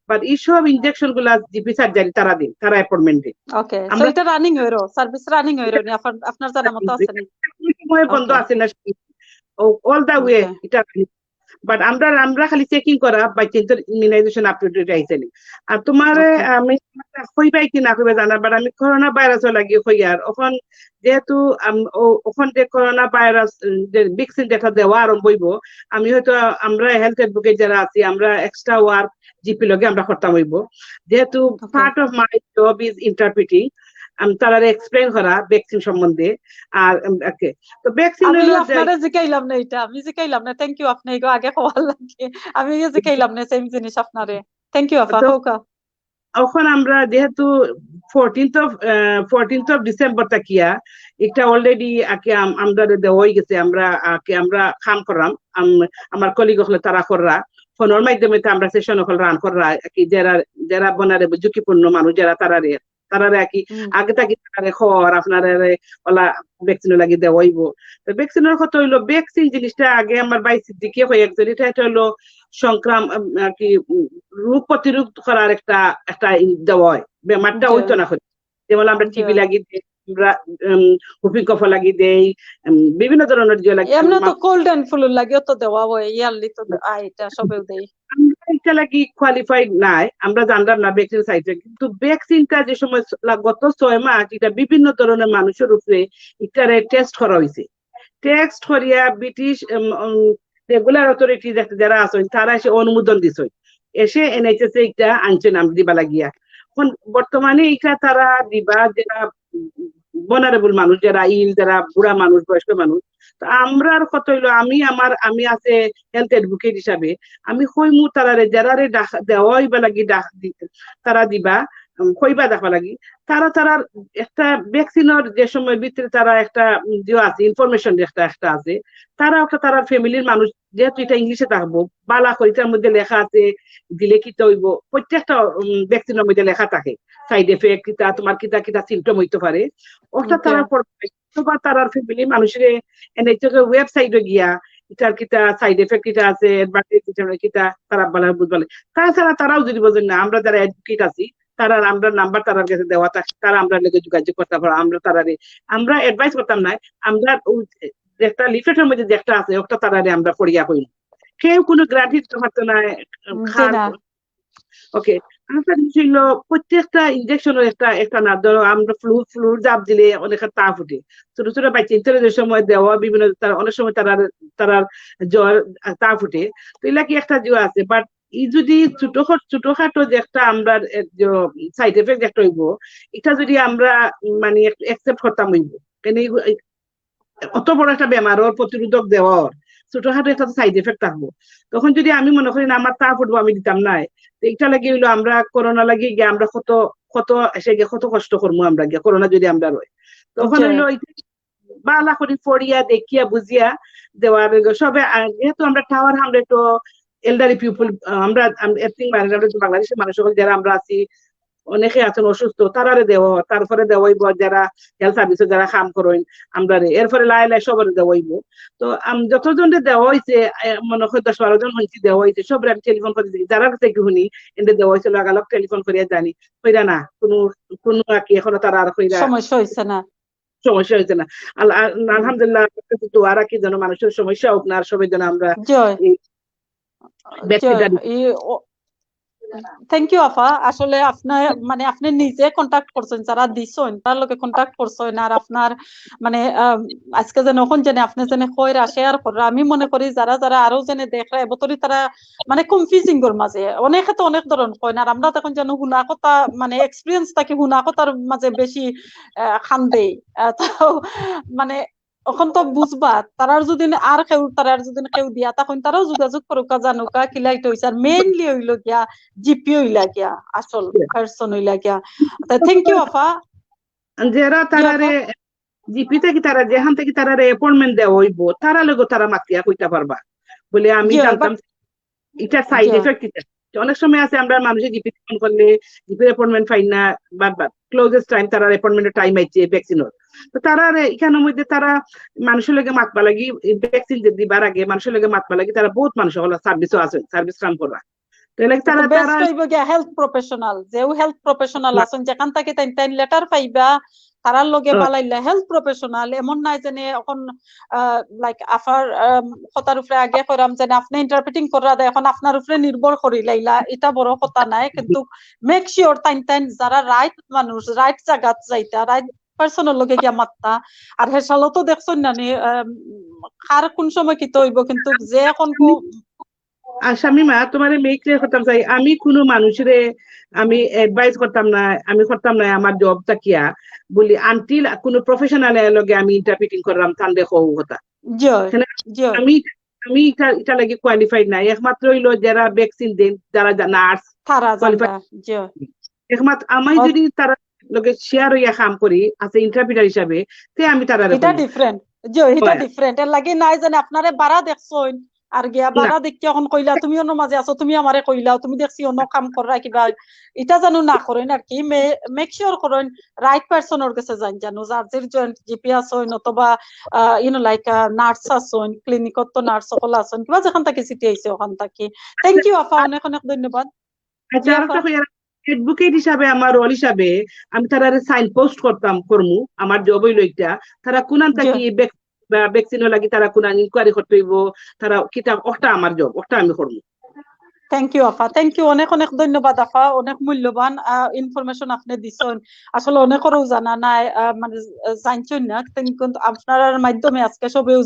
বাট এইসব ইনজেকশন গুলা জিপি সার্জারি তারা দিন তারা অ্যাপয়েন্টমেন্ট দিন ওকে সো এটা রানিং হইরো সার্ভিস রানিং হইরো নি আপনার জানা মতো আছে নি সময় বন্ধ আছে না অল দা ওয়ে এটা বাট আমরা খালি চেকিং করা বাচ্চাদের ইমিউনাইজেশন আপ টু ডেট আইছে নি আর তোমার আমি কইবাই কি না কইবা জানা বাট আমি করোনা ভাইরাসও লাগি কই আর এখন যেহেতু ওখান যে করোনা ভাইরাস যে ভ্যাকসিন যেটা দেওয়া আরম্ভ হইব আমি হয়তো আমরা হেলথ অ্যাডভোকেট যারা আছি আমরা এক্সট্রা ওয়ার্ক জিপি লগে আমরা করতাম হইব যেহেতু part of my job is interpreting তারা এক্সপ্লেইন করা ভ্যাকসিন সম্বন্ধে আর ওকে তো ভ্যাকসিন আমি আপনারা জিকাইলাম না এটা আমি জিকাইলাম না থ্যাংক ইউ আপনি এগো আগে হওয়ার লাগে আমি জিকাইলাম না সেম জিনিস আপনারে থ্যাংক ইউ আপা হোকা এখন আমরা যেহেতু 14th of December তাকিয়া এটা অলরেডি আকে আমরা দেওয়া হয়ে গেছে আমরা কাম করলাম আমার কলিগ হলে তারা কররা ফোনের মাধ্যমে আমরা সেশন হল রান কররা কি যারা বনারে ঝুঁকিপূর্ণ মানুষ যারা তারা কি আগে থাকি খর আপনার ওলা ভ্যাকসিন লাগি দেওয়া হইব তো ভ্যাকসিনের কথা হইলো ভ্যাকসিন জিনিসটা আগে আমার বাই সিদ্দিকে হয়ে একজন এটা হলো কি রোগ প্রতিরোধ করার একটা দেওয়া হয় বেমারটা হইতো না যেমন আমরা টিবি লাগি দেই আমরা হুপিং কফ লাগি দেই বিভিন্ন ধরনের যে লাগে এমনি তো কোল্ড এন্ড ফ্লু লাগিও তো দেওয়া হয় ইয়ারলি তো এটা সবেও দেই এটা লাগি কোয়ালিফাইড নাই আমরা জানলাম না ভ্যাকসিন সাইটে কিন্তু ভ্যাকসিনটা যে সময় গত 6 মাস এটা বিভিন্ন ধরনের মানুষের উপরে এটারে টেস্ট করা হয়েছে টেস্ট করিয়া ব্রিটিশ রেগুলার অথরিটি যারা আছেন তারা এসে অনুমোদন দিছে এসে এনএইচএস এটা আনছে নাম দিবা লাগিয়া এখন বর্তমানে এটা তারা দিবা যারা vulnerable মানুষ যারা যারা বুড়া মানুষ বয়স্ক মানুষ তো আমরার কত হইলো আমি আছে হেলথ অ্যাডভোকেট হিসাবে আমি কইমু তারারে যারারে দেওয়াই বা লাগি তারা দিবা কইবা দেখা লাগি তারা একটা ভ্যাকসিনের যে সময় ভিতরে তারা একটা যে আছে ইনফরমেশন একটা আছে তারা একটা তার ফ্যামিলির মানুষ যেহেতু এটা ইংলিশে থাকবো বালা করে এটার মধ্যে লেখা আছে দিলে কি হইব প্রত্যেকটা ভ্যাকসিনের মধ্যে লেখা থাকে সাইড এফেক্ট কিটা তোমার কিটা সিমটম হইতে পারে ওটা তারা বা তার ফ্যামিলি মানুষের এনএইচএস ওয়েবসাইটে গিয়া এটার কিটা সাইড এফেক্ট কিটা আছে অ্যাডভান্টেজ কিটা তারা বলা বুঝবলে তাছাড়া তারাও যদি বোঝেন না আমরা যারা অ্যাডভোকেট আছি তারা আমরা নাম্বার তার কাছে দেওয়া থাকে তারা আমরা লেগে যোগাযোগ করতে পারো আমরা অ্যাডভাইস করতাম না আমরা একটা লিফলেটের মধ্যে যেটা আছে ওটা তারারে আমরা পড়িয়া হই কেউ কোনো গ্রান্টি দিতে পারতো না ওকে আমরা ছিল প্রত্যেকটা ইনজেকশনের একটা না ধরো আমরা ফ্লু জাপ দিলে অনেক তাপ উঠে ছোট ছোট বাচ্চা ইন্টারের সময় দেওয়া বিভিন্ন অনেক সময় তারা জ্বর তাপ উঠে তো এগুলা কি একটা জ্বর আছে বাট ই যদি ছোটখাটো যে একটা আমরা সাইড এফেক্ট একটা হইব এটা যদি আমরা মানে একসেপ্ট করতাম হইব কেন অত বড় একটা বেমারের প্রতিরোধক দেওয়ার ছোটখাটো একটা সাইড এফেক্ট থাকবো তখন যদি আমি মনে করি না আমার তাপ উঠবো আমি দিতাম না এটা লাগে হইলো আমরা করোনা লাগে গিয়ে আমরা কত এসে গিয়ে কত কষ্ট করবো আমরা গিয়ে করোনা যদি আমরা রই তখন হইলো বালা করি পড়িয়া দেখিয়া বুঝিয়া দেওয়ার সবে যেহেতু আমরা টাওয়ার হামলে তো এলডারি পিপল আমরা বাংলাদেশের মানুষ যারা আমরা আছি অনেকে আছেন অসুস্থ তারারে দেওয়া, তারপরে দেওয়াইব যারা হেলথ সার্ভিসে যারা কাম করেন আমরা এরপরে লাই লাই সবার দেওয়াইব। তো যতজনের দেওয়া হয়েছে মনে হয় 10-12 জন হয়েছে দেওয়া হয়েছে, সব আমি টেলিফোন করে দিই, যারা কাছে কি শুনি এনে দেওয়া হয়েছিল লাগালগ টেলিফোন করিয়া জানি কইরা না কোনো আর কি এখনো তারা আর কইরা সমস্যা হয়েছে না। সমস্যা হয়েছে না। আলহামদুলিল্লাহ দোয়া রাখি যেন মানুষের সমস্যা হোক না, আর সবাই যেন আমরা জয় এই ব্যক্তিটা থ্যাংক ইউ আফা। আসলে আপনার মানে আপনি নিজে কন্টাক্ট করছেন, যারা দিছেন তার লোকে কন্টাক্ট করছেন, আর আপনার মানে আজকে যেন এখন জেনে আপনি জেনে কইরা শেয়ার করা, আমি মনে করি যারা যারা আরো জেনে দেখরা এবতরি তারা মানে কনফিউজিং এর মাঝে অনেকে তো অনেক ধরন কয় না, আর আমরা তখন যেন হুনা কথা মানে এক্সপিরিয়েন্স থাকি হুনা কথার মাঝে বেশি খান দেই। তো মানে এখন তো বুঝবা তারার যদি আর কেউ দিয়া তখন তারাও যোগাযোগ করুক জানুকা কিলাইট হইছে, আর মেইনলি হইল গিয়া জিপি হইলা গিয়া আসল পারসন হইলা গিয়া। থ্যাংক ইউ আফা। যারা তারারে জিপি থেকে তারা যেখান থেকে তারারে অ্যাপয়েন্টমেন্ট দেওয়া হইব তারা লোক তারা মাতিয়া কইতা পারবা বলে আমি জানতাম এটা সাইড এফেক্ট। এটা অনেক সময় আছে আমরা মানুষের জিপি ফোন করলে জিপির অ্যাপয়েন্টমেন্ট পাই না, বা ক্লোজেস্ট টাইম তারা অ্যাপয়েন্টমেন্টের টাইম আইছে ভ্যাকসিনের, তো তারা এখানের মধ্যে তারা মানুষের লগে মাতবা লাগি ভ্যাকসিন দিবার আগে মানুষের লগে মাতবা লাগি তারা বহুত মানুষ হলো সার্ভিসও আছে, সার্ভিস কাম করা। তারা বেস্ট হইব গিয়া হেলথ প্রফেশনাল, যেও হেলথ প্রফেশনাল আছেন যেখান থেকে তাই লেটার পাইবা তারার লগে বালাইলা হেলথ প্রফেশনাল। এমন নাই যেন এখন লাইক আফার কথার উপরে আগে কইরাম যেন আপনি ইন্টারপ্রেটিং করা দেয় এখন আপনার উপরে নির্ভর করি লাইলা, এটা বড় কথা নাই, কিন্তু মেক শিওর তাই যারা রাইট মানুষ রাইট জায়গাত যাইতা রাইট পার্সনের লগে গিয়া মাত্তা। আর হেসালো তো দেখছেন না কার কোন সময় কি হইব, কিন্তু যে এখন শামিমা তোমার মেয়ে ক্লিয়ার করতাম চাই, আমি কোনো মানুষের আমি অ্যাডভাইস করতাম না, আমি করতাম না আমার জবটা কিয়া বলি আনটিল কোনো প্রফেশনাল লগে আমি ইন্টারপ্রিটিং করলাম তান দেখো কথা আমি আমি এটা লাগে কোয়ালিফাইড নাই, একমাত্র হইলো যারা ভ্যাকসিন দেন যারা নার্স একমাত্র আমি যদি তারা লগে শেয়ার হইয়া কাম করি আছে ইন্টারপ্রিটার হিসাবে তে আমি তারা এটা ডিফারেন্ট এটা ডিফারেন্ট এর লাগে নাই জানে আপনারে বাড়া দেখছইন আর গিয়া বাড়া দেখি এখন কইলা তুমি অন্য মাঝে আছো তুমি আমারে কইলা তুমি দেখছি অন্য কাম করা কিবা এটা জানো না করেন আর কি মেক শিওর করেন রাইট পারসনের কাছে যান জানো যার যে জয়েন্ট জিপি আছেন অথবা লাইক নার্স আছেন ক্লিনিকত তো নার্স সকল আছেন কিবা যেখান থেকে সিটি আইছে ওখান থেকে। থ্যাংক ইউ আফা, অনেক অনেক ধন্যবাদ। অ্যাডভোকেট হিসাবে আমার রোল হিসাবে আমি তারা সাইন পোস্ট করমু আমার জব হইলো এটা তারা কোনান থাকি ভ্যাকসিন লাগি তারা কোন ইনকোয়ারি করতে হইব তারা কিতাব ওটা আমার জব ওটা আমি করবো। Thank you Apa, thank you, অনেক অনেক ধন্যবাদ আফা, অনেক মূল্যবান ইনফরমেশন আপনি দিছেন, আসলে অনেকেরও জানা নাই মানে জানছেন না, কিন্তু আপনার মাধ্যমে আজকে সবেও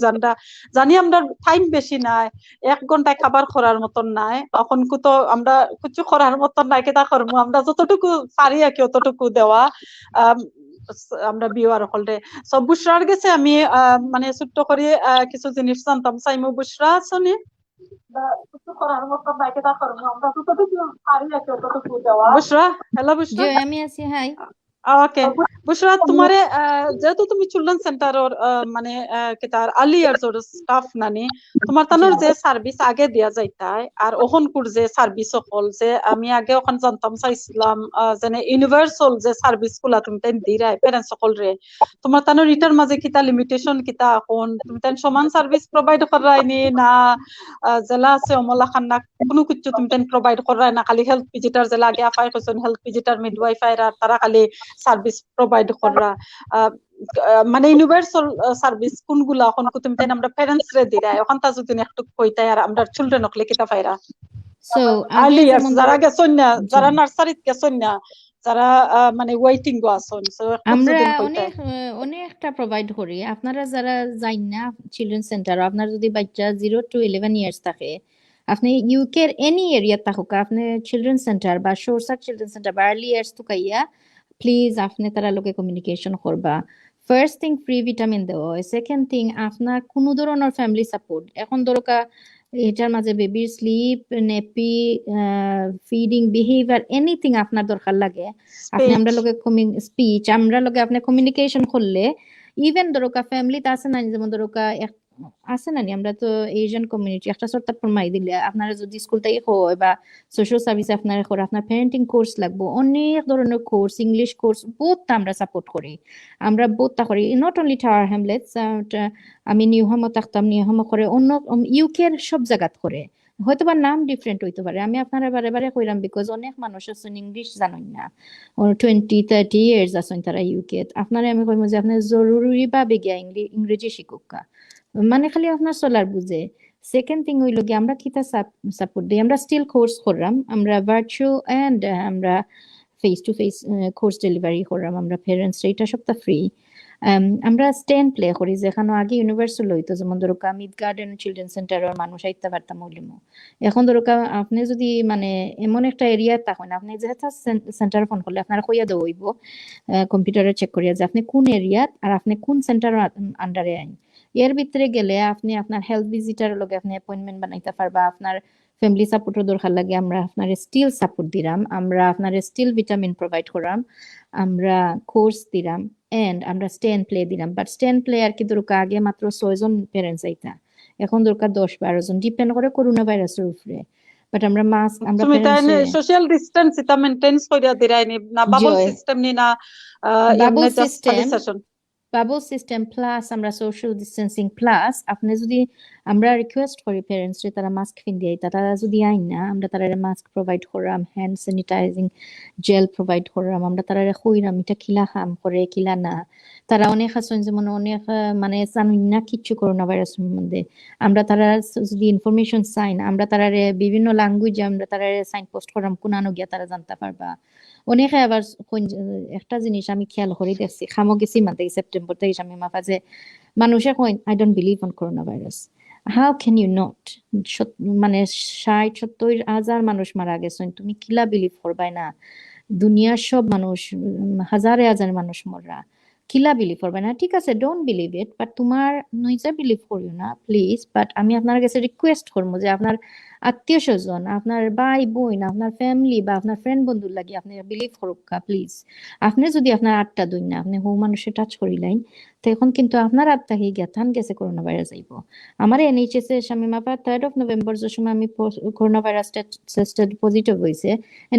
জানি আমরা টাইম বেশি নাই 1 ঘন্টায় খাবার করার মতন নাই, এখন তো আমরা কিছু করার মতন নাই কেটা করবো আমরা যতটুকু পারি আর কি অতটুকু দেওয়া আমরা বিওয়ার হলরে সব বুশরার গেছে আমি মানে ছোট্ট করে কিছু জিনিস জানতাম চাইমু। বুশরা আছেন বুশরা? হ্যালো বুশরা, আমি আছি। হাই ওকে বুশরা, তোমারে যেহেতু তুমি চিলড্রেন সেন্টারর মানে কিতার আর্লি ইয়ার্স এর স্টাফ নানি তোমার তানোর যে সার্ভিস আগে দেয়া যাইতায় আর ওখনকুর যে সার্ভিস সকল যে আমি আগে ওখান জানতাম চাইছিলাম যেন ইউনিভার্সাল যে সার্ভিস গুলা তুমি তাই দিরাই প্যারেন্টস সকল রে তোমার তানোর রিটার মাঝে কিতা লিমিটেশন কিতা এখন তুমি তাই সমান সার্ভিস প্রোভাইড করাইনি না জেলা আছে অমলা খান্না কোনো কিছু তুমি তাই প্রোভাইড করাই না খালি হেলথ ভিজিটার জেলা আগে আফাই কইছেন হেলথ ভিজিটার মিডওয়াইফাই আর তারা খালি সার্ভিস প্রোভাইড করা মানে ইউনিভার্সাল সার্ভিস কোনগুলা এখন তুমি তাই আমরা প্যারেন্টস রে দিরাই এখন তা যদি একটু কইতাই আর আমরা চিলড্রেন হকলে কিতা পাইরা সো আর্লি ইয়ার্স যারা গেছন না যারা নার্সারিত গেছন না যারা মানে ওয়েটিং গো আছেন আমরা অনেকটা প্রোভাইড করি আপনারা যারা যাইন না চিলড্রেন সেন্টার আপনার যদি বাচ্চা 0 to 11 ইয়ার্স থাকে আপনি ইউকে এর এনি এরিয়া থাকুক আপনি চিলড্রেন সেন্টার বা সোরসার চিলড্রেন সেন্টার বা আর্লি ইয়ার্স তো কাইয়া প্লিজ আপনি তারা লোকে কমিউনিকেশন করবা। ফার্স্ট থিং ফ্রি ভিটামিন দেওয়া হয়, সেকেন্ড থিং আপনার কোনো ধরনের ফ্যামিলি সাপোর্ট এখন দরকার এটার মাঝে বেবির sleep nappy feeding behaviour anything আপনার দরকার লাগে আপনি আমরা লোকে স্পিচ আমরা লোকে আপনি কমিউনিকেশন করলে ইভেন দরকার ফ্যামিলিতে আছে না যেমন দরকার আছে না নি আমরা তো এশিয়ান কমিউনিটি একটা সরতা ফরমাই দিলে আপনারা যদি স্কুল থেকে হয় বা সোশ্যাল সার্ভিস আপনারা করে আপনার প্যারেন্টিং কোর্স লাগবে অনেক ধরনের কোর্স ইংলিশ কোর্স বহুতটা আমরা সাপোর্ট করি আমরা বহুতটা করি নট অনলি টাওয়ার হ্যামলেটস আমি নিউহামও থাকতাম নিউহামও করে অন্য ইউকে এর সব জায়গাত করে হয়তো বা নাম ডিফারেন্ট হইতে পারে আমি আপনারা বারে বারে কইরাম বিকজ অনেক মানুষ আছেন ইংলিশ জানেন না 20-30 ইয়ার্স আছেন তারা ইউকে আপনারা আমি কইম যে আপনি জরুরি ভাবে গিয়া ইংরেজি শিখুক মানে খালি আপনার চলার বুঝে সেকেন্ড থিং হইল কি আমরা কিতা সাপোর্ট দিই আমরা স্টিল কোর্স করলাম আমরা ভার্চুয়াল এন্ড আমরা face to face course delivery করলাম আমরা প্যারেন্টস এটা সবটা ফ্রি আমরা স্ট্যান্ড প্লে করি যেখানে আগে ইউনিভার্সাল হইতো যেমন ধরো মিড গার্ডেন চিলড্রেন সেন্টারের মানুষ আইতে পারতাম হলিমো এখন ধরো আপনি যদি মানে এমন একটা এরিয়া তখন আপনি যেহেতু সেন্টার ফোন করলে আপনারা কইয়া দেওয়া হইব কম্পিউটারে চেক করিয়া যে আপনি কোন এরিয়া আর আপনি কোন সেন্টার আন্ডারে আইন এর ভিতরে গেলে আপনি আপনার হেলথ ভিজিটার লগে আপনি অ্যাপয়েন্টমেন্ট বানাইতে পারবা আপনার ফ্যামিলি সাপোর্টের দরকার লাগে আমরা আপনার স্টিল সাপোর্ট দিলাম আমরা আপনার স্টিল ভিটামিন প্রোভাইড করাম আমরা কোর্স দিলাম এন্ড আমরা স্ট্যান্ড প্লে দিলাম বাট স্ট্যান্ড প্লে আর কি দরকার আগে মাত্র 6 জন প্যারেন্টস আইতা এখন দরকার 10-12 জন ডিপেন্ড করে করোনা ভাইরাসের উপরে বাট আমরা মাস্ক আমরা তুমি তাই সোশ্যাল ডিসটেন্স এটা মেইনটেইন কইরা দিরাইনি না বাবল সিস্টেম নি না বাবল এমনি জাস্ট খালি system session bubble system plus আমরা সোশ্যাল ডিস্টেন্সিং প্লাস আপনি যদি আমরা রিকোয়েস্ট করি প্যারেন্টস যে তারা মাস্ক পিন্দিয়ে তারা যদি আইন না আমরা তারা মাস্ক প্রোভাইড করাম হ্যান্ড স্যানিটাইজিং জেল প্রোভাইড করাম আমরা তারা কইরাম এটা কিলা খাম করে কিলা না তারা অনেক আছেন যেমন অনেক মানে জানেন না কিছু করোনা ভাইরাস সম্বন্ধে আমরা তারা যদি ইনফরমেশন চাইন আমরা তারা বিভিন্ন ল্যাঙ্গুয়েজে আমরা তারা সাইন পোস্ট করাম কোনানো গিয়া তারা জানতে পারবা অনেকে আবার একটা জিনিস আমি খেয়াল করে দেখছি খামো গেছি মানতে সেপ্টেম্বর থেকে আমি মাফা যে মানুষে কইন I don't believe on corona virus how can you not মানে 60-70 হাজার মানুষ মারা গেছেন তুমি কিলা বিলিভ করবাই না দুনিয়ার সব মানুষ হাজারে হাজার মানুষ মররা কিলা বিলিভ করবে না ঠিক আছে ডোন্ট বিলিভ ইট বাট তোমার নিজে বিলিভ করিও না প্লিজ বাট আমি আপনার কাছে রিকোয়েস্ট করবো যে আপনার আত্মীয় স্বজন আপনার ভাই বোন আপনার ফ্যামিলি বা আপনার ফ্রেন্ড বন্ধুর লাগি আপনি বিলিভ করুক প্লিজ আপনি যদি আপনার আটটা দুই না আপনি হো মানুষের টাচ করিলেন তখন কিন্তু আপনার আত্মাকে জ্ঞাতান গেছে করোনা ভাইরাস আইব আমার NHS এর আমি মাপা 3rd of November যে সময় আমি করোনা ভাইরাস টেস্টেড পজিটিভ হইছে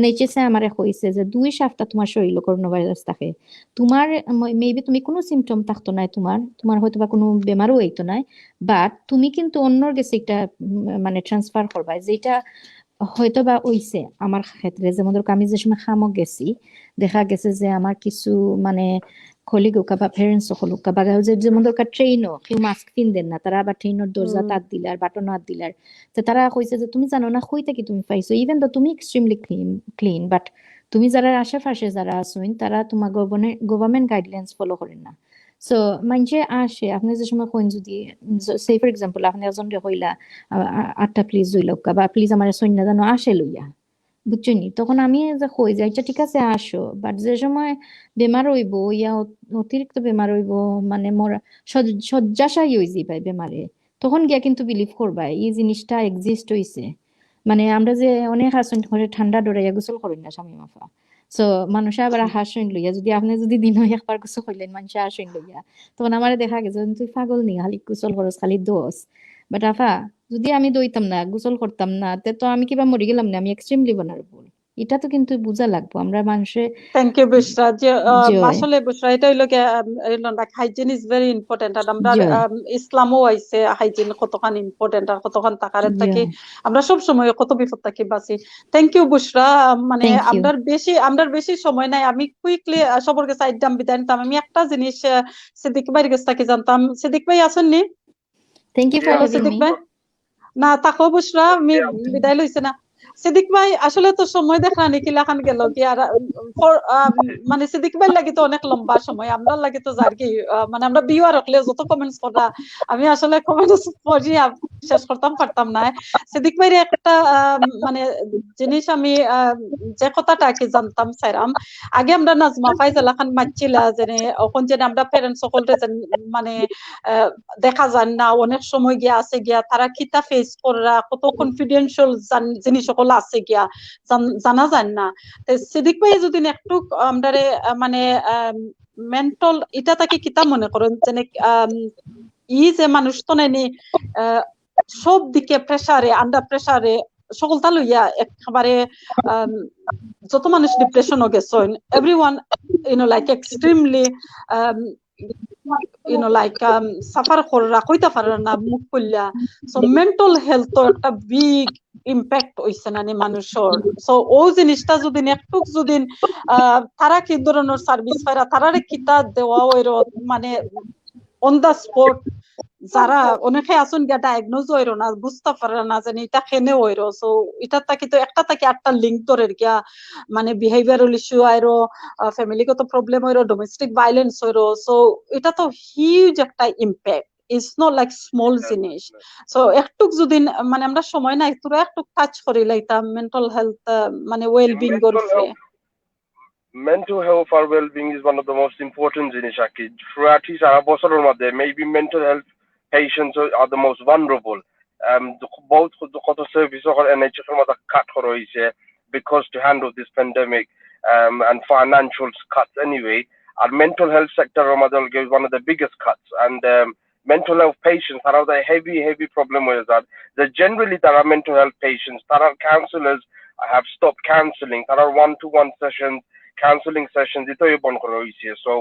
NHS এ আমারে কইছে যে 2 সপ্তাহ তোমার শরীরে করোনা ভাইরাস থাকে তোমার মেবি তুমি কোনো সিম্পটম থাকতো না তোমার হয়তো বা কোনো বেমারও হইতো না বাট তুমি কিন্তু অন্যর কাছে একটা মানে ট্রান্সফার করবা যেটা হয়তো বা হইছে আমার ক্ষেত্রে যেমন ধরো আমি যে সময় খামক গেছি দেখা গেছে যে আমার কিছু মানে কলিগ বা প্যারেন্টস সকলকা বা যেমন দরকার ট্রেনও কেউ মাস্ক পিনদেন না তারা আবার ট্রেনের দরজা তাক দিলার বাটন হাত দিলার তো তারা কইছে যে তুমি জানো না কই থেকে তুমি পাইছো ইভেন তো তুমি এক্সট্রিমলি ক্লিন বাট তুমি যারা আশেপাশে যারা আছেন তারা তোমার গভর্নমেন্ট গাইডলাইন্স ফলো করেন না সো মানছে আসে আপনি যে সময় কইন যদি সে ফর এক্সাম্পল আপনি একজন কইলা 8টা প্লিজ লইলকা বা প্লিজ আমার সৈন্য জানো আসে লইয়া বুঝছেন তখন আমি যে কই যে আচ্ছা ঠিক আছে আসো বাট যে সময় বেমার হইব ইয়া অতিরিক্ত বেমার হইব মানে মোর শয্যাশায়ী হই যাই বেমারে তখন গিয়া কিন্তু বিলিভ করবা এই জিনিসটা এক্সিস্ট হইছে মানে আমরা যে অনেক হাসন করে ঠান্ডা ডরাইয়া গোসল করি না স্বামী মাফা সো মানুষ আবার হাসন লইয়া যদি আপনি যদি দিন একবার গোসল করলেন মানুষ হাসন লইয়া তখন আমার দেখা গেছে তুই পাগল নি খালি গোসল করস খালি দোষ বাট আফা যদি আমি দইতাম না গোসল করতাম না তো আমি কিবা মরে গেলাম না আমি এক্সট্রিমলি vulnerable এটা তো কিন্তু বুঝা লাগবো আমরা মানুষে থ্যাংক ইউ বুশরা যে আসলে বুশরা এটা হইলো হাইজিন ইজ ভেরি ইম্পর্টেন্ট আর আমরা ইসলামও আইছে হাইজিন কতখান ইম্পর্টেন্ট আর কতখান তাকারের থাকি আমরা সব সময় কত বিপদ থাকি বাঁচি থ্যাংক ইউ বুশরা মানে আমরা বেশি সময় নাই আমি কুইকলি সবার কাছে আইডাম বিদায় নিতাম আমি একটা জিনিস সিদ্দিক ভাইয়ের কাছ থেকে জানতাম সিদ্দিক ভাই আছেন নি থ্যাংক ইউ ফর সিদ্দিক ভাই না তাকো বুশরা আমি বিদায় লইছে না সিদ্দিক ভাই আসলে তো সময় দেখা নাকি লাখান গেল কি আর মানে সিদ্দিক ভাই লাগি তো অনেক লম্বা সময় আমরা লাগি তো যার কি মানে আমরা বিয়ে রাখলে যত কমেন্টস করা আমি আসলে কমেন্টস পড়ি শেষ করতাম পারতাম না সিদ্দিক ভাইয়ের একটা মানে জিনিস আমি যে কথাটা কি জানতাম চাইরাম আগে আমরা নাজমা ফাইজালা খান মাচ্ছিলা যে এখন যে আমরা প্যারেন্টস সকলরে মানে দেখা যায় না অনেক সময় গিয়া আছে গিয়া তারা কিতা ফেস করা কত কনফিডেন্সিয়াল জিনিস সকল আছে গিয়া জানা যায় না সিদ্দিক ভাই যদি একটু আমরা মানে মেন্টাল এটা তাকে কিতা মনে করেন যে যে মানুষ তো নেনি সব দিকে প্রেসারে আন্ডার প্রেসারে সকলটা লইয়া একেবারে যত মানুষ ডিপ্রেশনও গেছেন এভরিওয়ান লাইক এক্সট্রিমলি সাফার করা কইতা পারে না মুখ খুললা সো মেন্টাল হেলথ একটা বিগ ইম্প্যাক্ট হইছে না মানুষের সো ও জিনিসটা যদি একটু যদি তারা কি ধরনের সার্ভিস পায় তারারে কিতা দেওয়া ওই মানে অন দা স্পট যারা অনেকে আসুন গিয়া ডায়াগনোজ হইর না বুঝতে পারে না জানি এটা কেনে হইর সো এটা তাকে তো একটা থেকে একটা লিঙ্ক ধরে গিয়া মানে বিহেভিয়ারাল ইস্যু আইরো ফ্যামিলিগত প্রবলেম হইরো ডোমেস্টিক ভায়োলেন্স হইরো সো এটা তো হিউজ একটা impact it's not like small জিনিস সো একটু যদি মানে আমরা সময় নাই তোরা একটু টাচ করি লাইতাম মেন্টাল হেলথ মানে ওয়েল বিং এর উপরে mental health or well-being is one of the most important জিনিস আর কি throughout সারা বছরের মধ্যে maybe mental health patients are the most vulnerable both কত সার্ভিস or NHS এর মধ্যে কাট করা হইছে because to handle this pandemic and financial cuts anyway our mental health sector এর মধ্যে is one of the biggest cuts and mental health patients are the heavy problem with that generally there are mental health patients there are counselors have stopped counseling there are one-to-one sessions counseling sessions so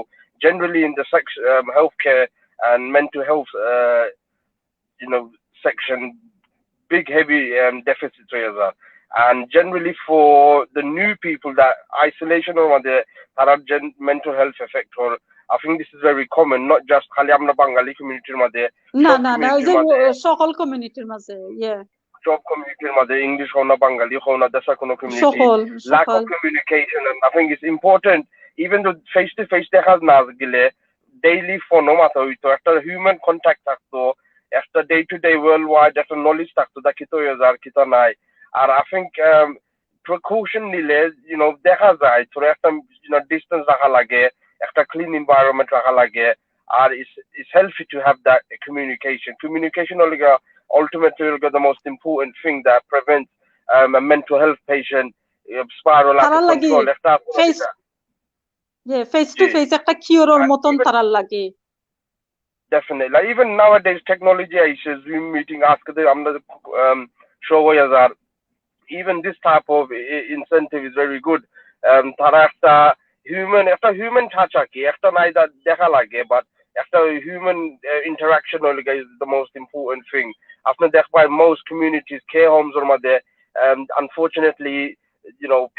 generally in the healthcare and mental health section big heavy deficits and generally for the new people that isolation or the mental health effect or I think this is very common not just khali amra Bengali community na ওই যে সকল কমিউনিটির মাঝে job community English hona Bengali hona desa kono community lack of communication and I think it's important even though face to face দেখা না গেলে daily phone মাথা হইতো একটা human contact থাকতো একটা day to day worldwide একটা knowledge থাকতো দা কি তো আর কি তো নাই আর I think precaution নিলে দেখা যায় তোর একটা distance রাখা লাগে একটা clean environment রাখা লাগে আর it's healthy to have that communication ultimately the most important thing that prevents a mental health patient spiral out of control face to face একটা কিওরের মতন তারার লাগে definitely like even nowadays technology is Zoom meeting ask the show are even this type of incentive is very good tara একটা human touch কি একটা নাই দেখা লাগে but একটা human interaction is the most important thing after দেখবাই most communities care homes or মধ্যে unfortunately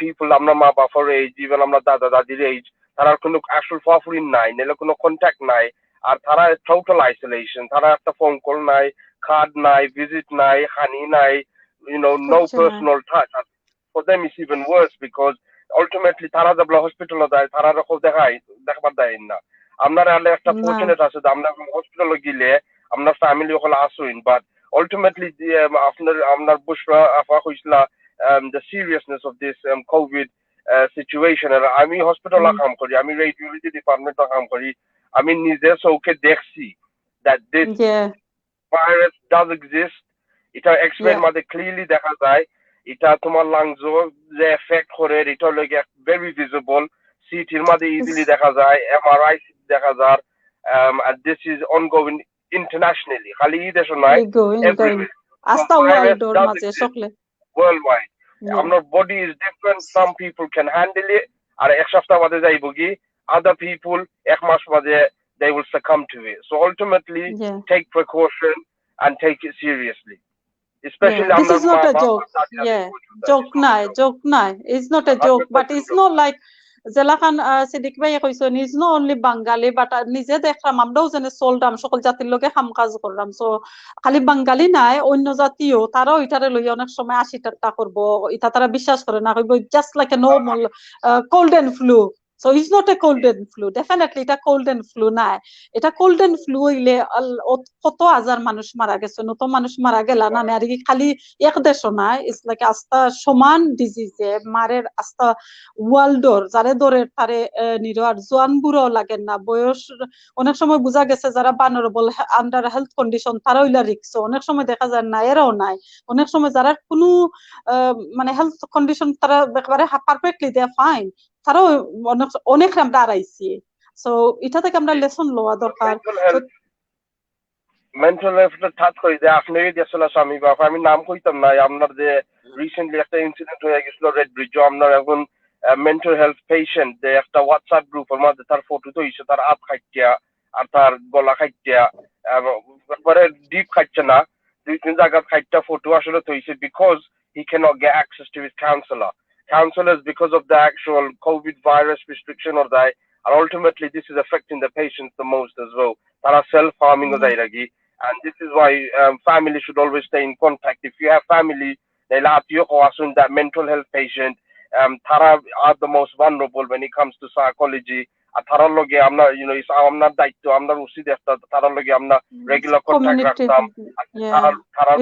people amna ma babar age even amna dada dadir age তারা কোনো actual offering নাই নেলে কোনো contact নাই আর তারা total isolation তারা একটা phone call নাই card নাই visit নাই honey নাই no personal touch for them it's even worse because ultimately তারা যখন হসপিটালে যায় তারা রকম দেখবার দেয় না আমরা আলে একটা ফরচুনেট আছে যে আমরা হসপিটালে গেলে আমরা ফ্যামিলি হল আসুন বাট ultimately আপনার বুশরা আফা হইছলা the seriousness of this COVID situation and আমি হসপিটালে কাম করি আমি রেডিওলজি ডিপার্টমেন্টে কাম করি আমি নিজে চোখে দেখছি that this virus does exist এটা এক্সপেরিমেন্ট মধ্যে ক্লিয়ারলি দেখা যায় এটা তোমার লাংজো যে এফেক্ট করে এটা লাগে very visible সিটির মধ্যে ইজিলি দেখা যায় এমআরআই দেখা যায় and this is ongoing internationally খালি দেশে নয় আস্তা ওয়ার্ল্ডের মাঝে সকলে worldwide our body is different some people can handle it আর এক সপ্তাহ বাদে যাইবো কি other people এক মাস বাদে they will succumb to it so ultimately take precaution and take it seriously especially this is not a joke joke নাই it's not a joke but it's not like জেলাখান Siddique ভাই কইছেন is no only Bangali but নিজে দেখলাম আমরাও যেন চললাম সকল জাতির লোকে কাম কাজ করলাম সো খালি বাঙালি নাই অন্য জাতিও তারাও এটারে লইয়া অনেক সময় 80টা করবো এটা তারা বিশ্বাস করে না কইব just like a normal cold and flu So it's not a cold and flu. Definitely এটা cold and flu না। এটা cold and flu হইলে কত হাজার মানুষ মারা গেছে, নত মানুষ মারা গেল না আর কি খালি এক দেশও না। It's like আস্তা সমান ডিজিজে মারের আস্তা ওয়ার্ল্ডর যারে ধরে তারে নিরোয়ার জোয়ান বুড়ো লাগেন না বয়স অনেক সময় বোঝা গেছে যারা vulnerable আন্ডার হেলথ কন্ডিশন তারা হইলা রিস্ক অনেক সময় দেখা যায় না এরাও নাই অনেক সময় যারা কোনো মানে হেলথ কন্ডিশন তারা একেবারে পারফেক্টলি দে ফাইন তারাও অনেক আমরা আড়াইছি সো এটা থেকে আমরা লেসন লওয়া দরকার মেন্টাল হেলথ ঠাট করে যে আপনি আসলে স্বামী বাবা আমি নাম কইতাম না আপনার যে রিসেন্টলি একটা ইনসিডেন্ট হয়ে গেছিল রেড ব্রিজ আপনার এখন মেন্টাল হেলথ পেশেন্ট যে একটা হোয়াটসঅ্যাপ গ্রুপের মধ্যে তার ফটো তো হইছে তার হাত খাইটিয়া আর তার গলা খাইটিয়া একবারে ডিপ খাইছে না 2-3 জায়গা খাইটা ফটো আসলে তো হইছে because he cannot get access to his counselors because of the actual COVID virus restriction or that. And ultimately, this is affecting the patients the most as well. That are self-harming or that. And this is why family should always stay in contact. If you have family, they'll have you that mental health patient. Tara are the most vulnerable when it comes to psychology. Tara loge amna, you know, amna daitto, amna usi defta. Tara loge amna regular contact raktam. Tara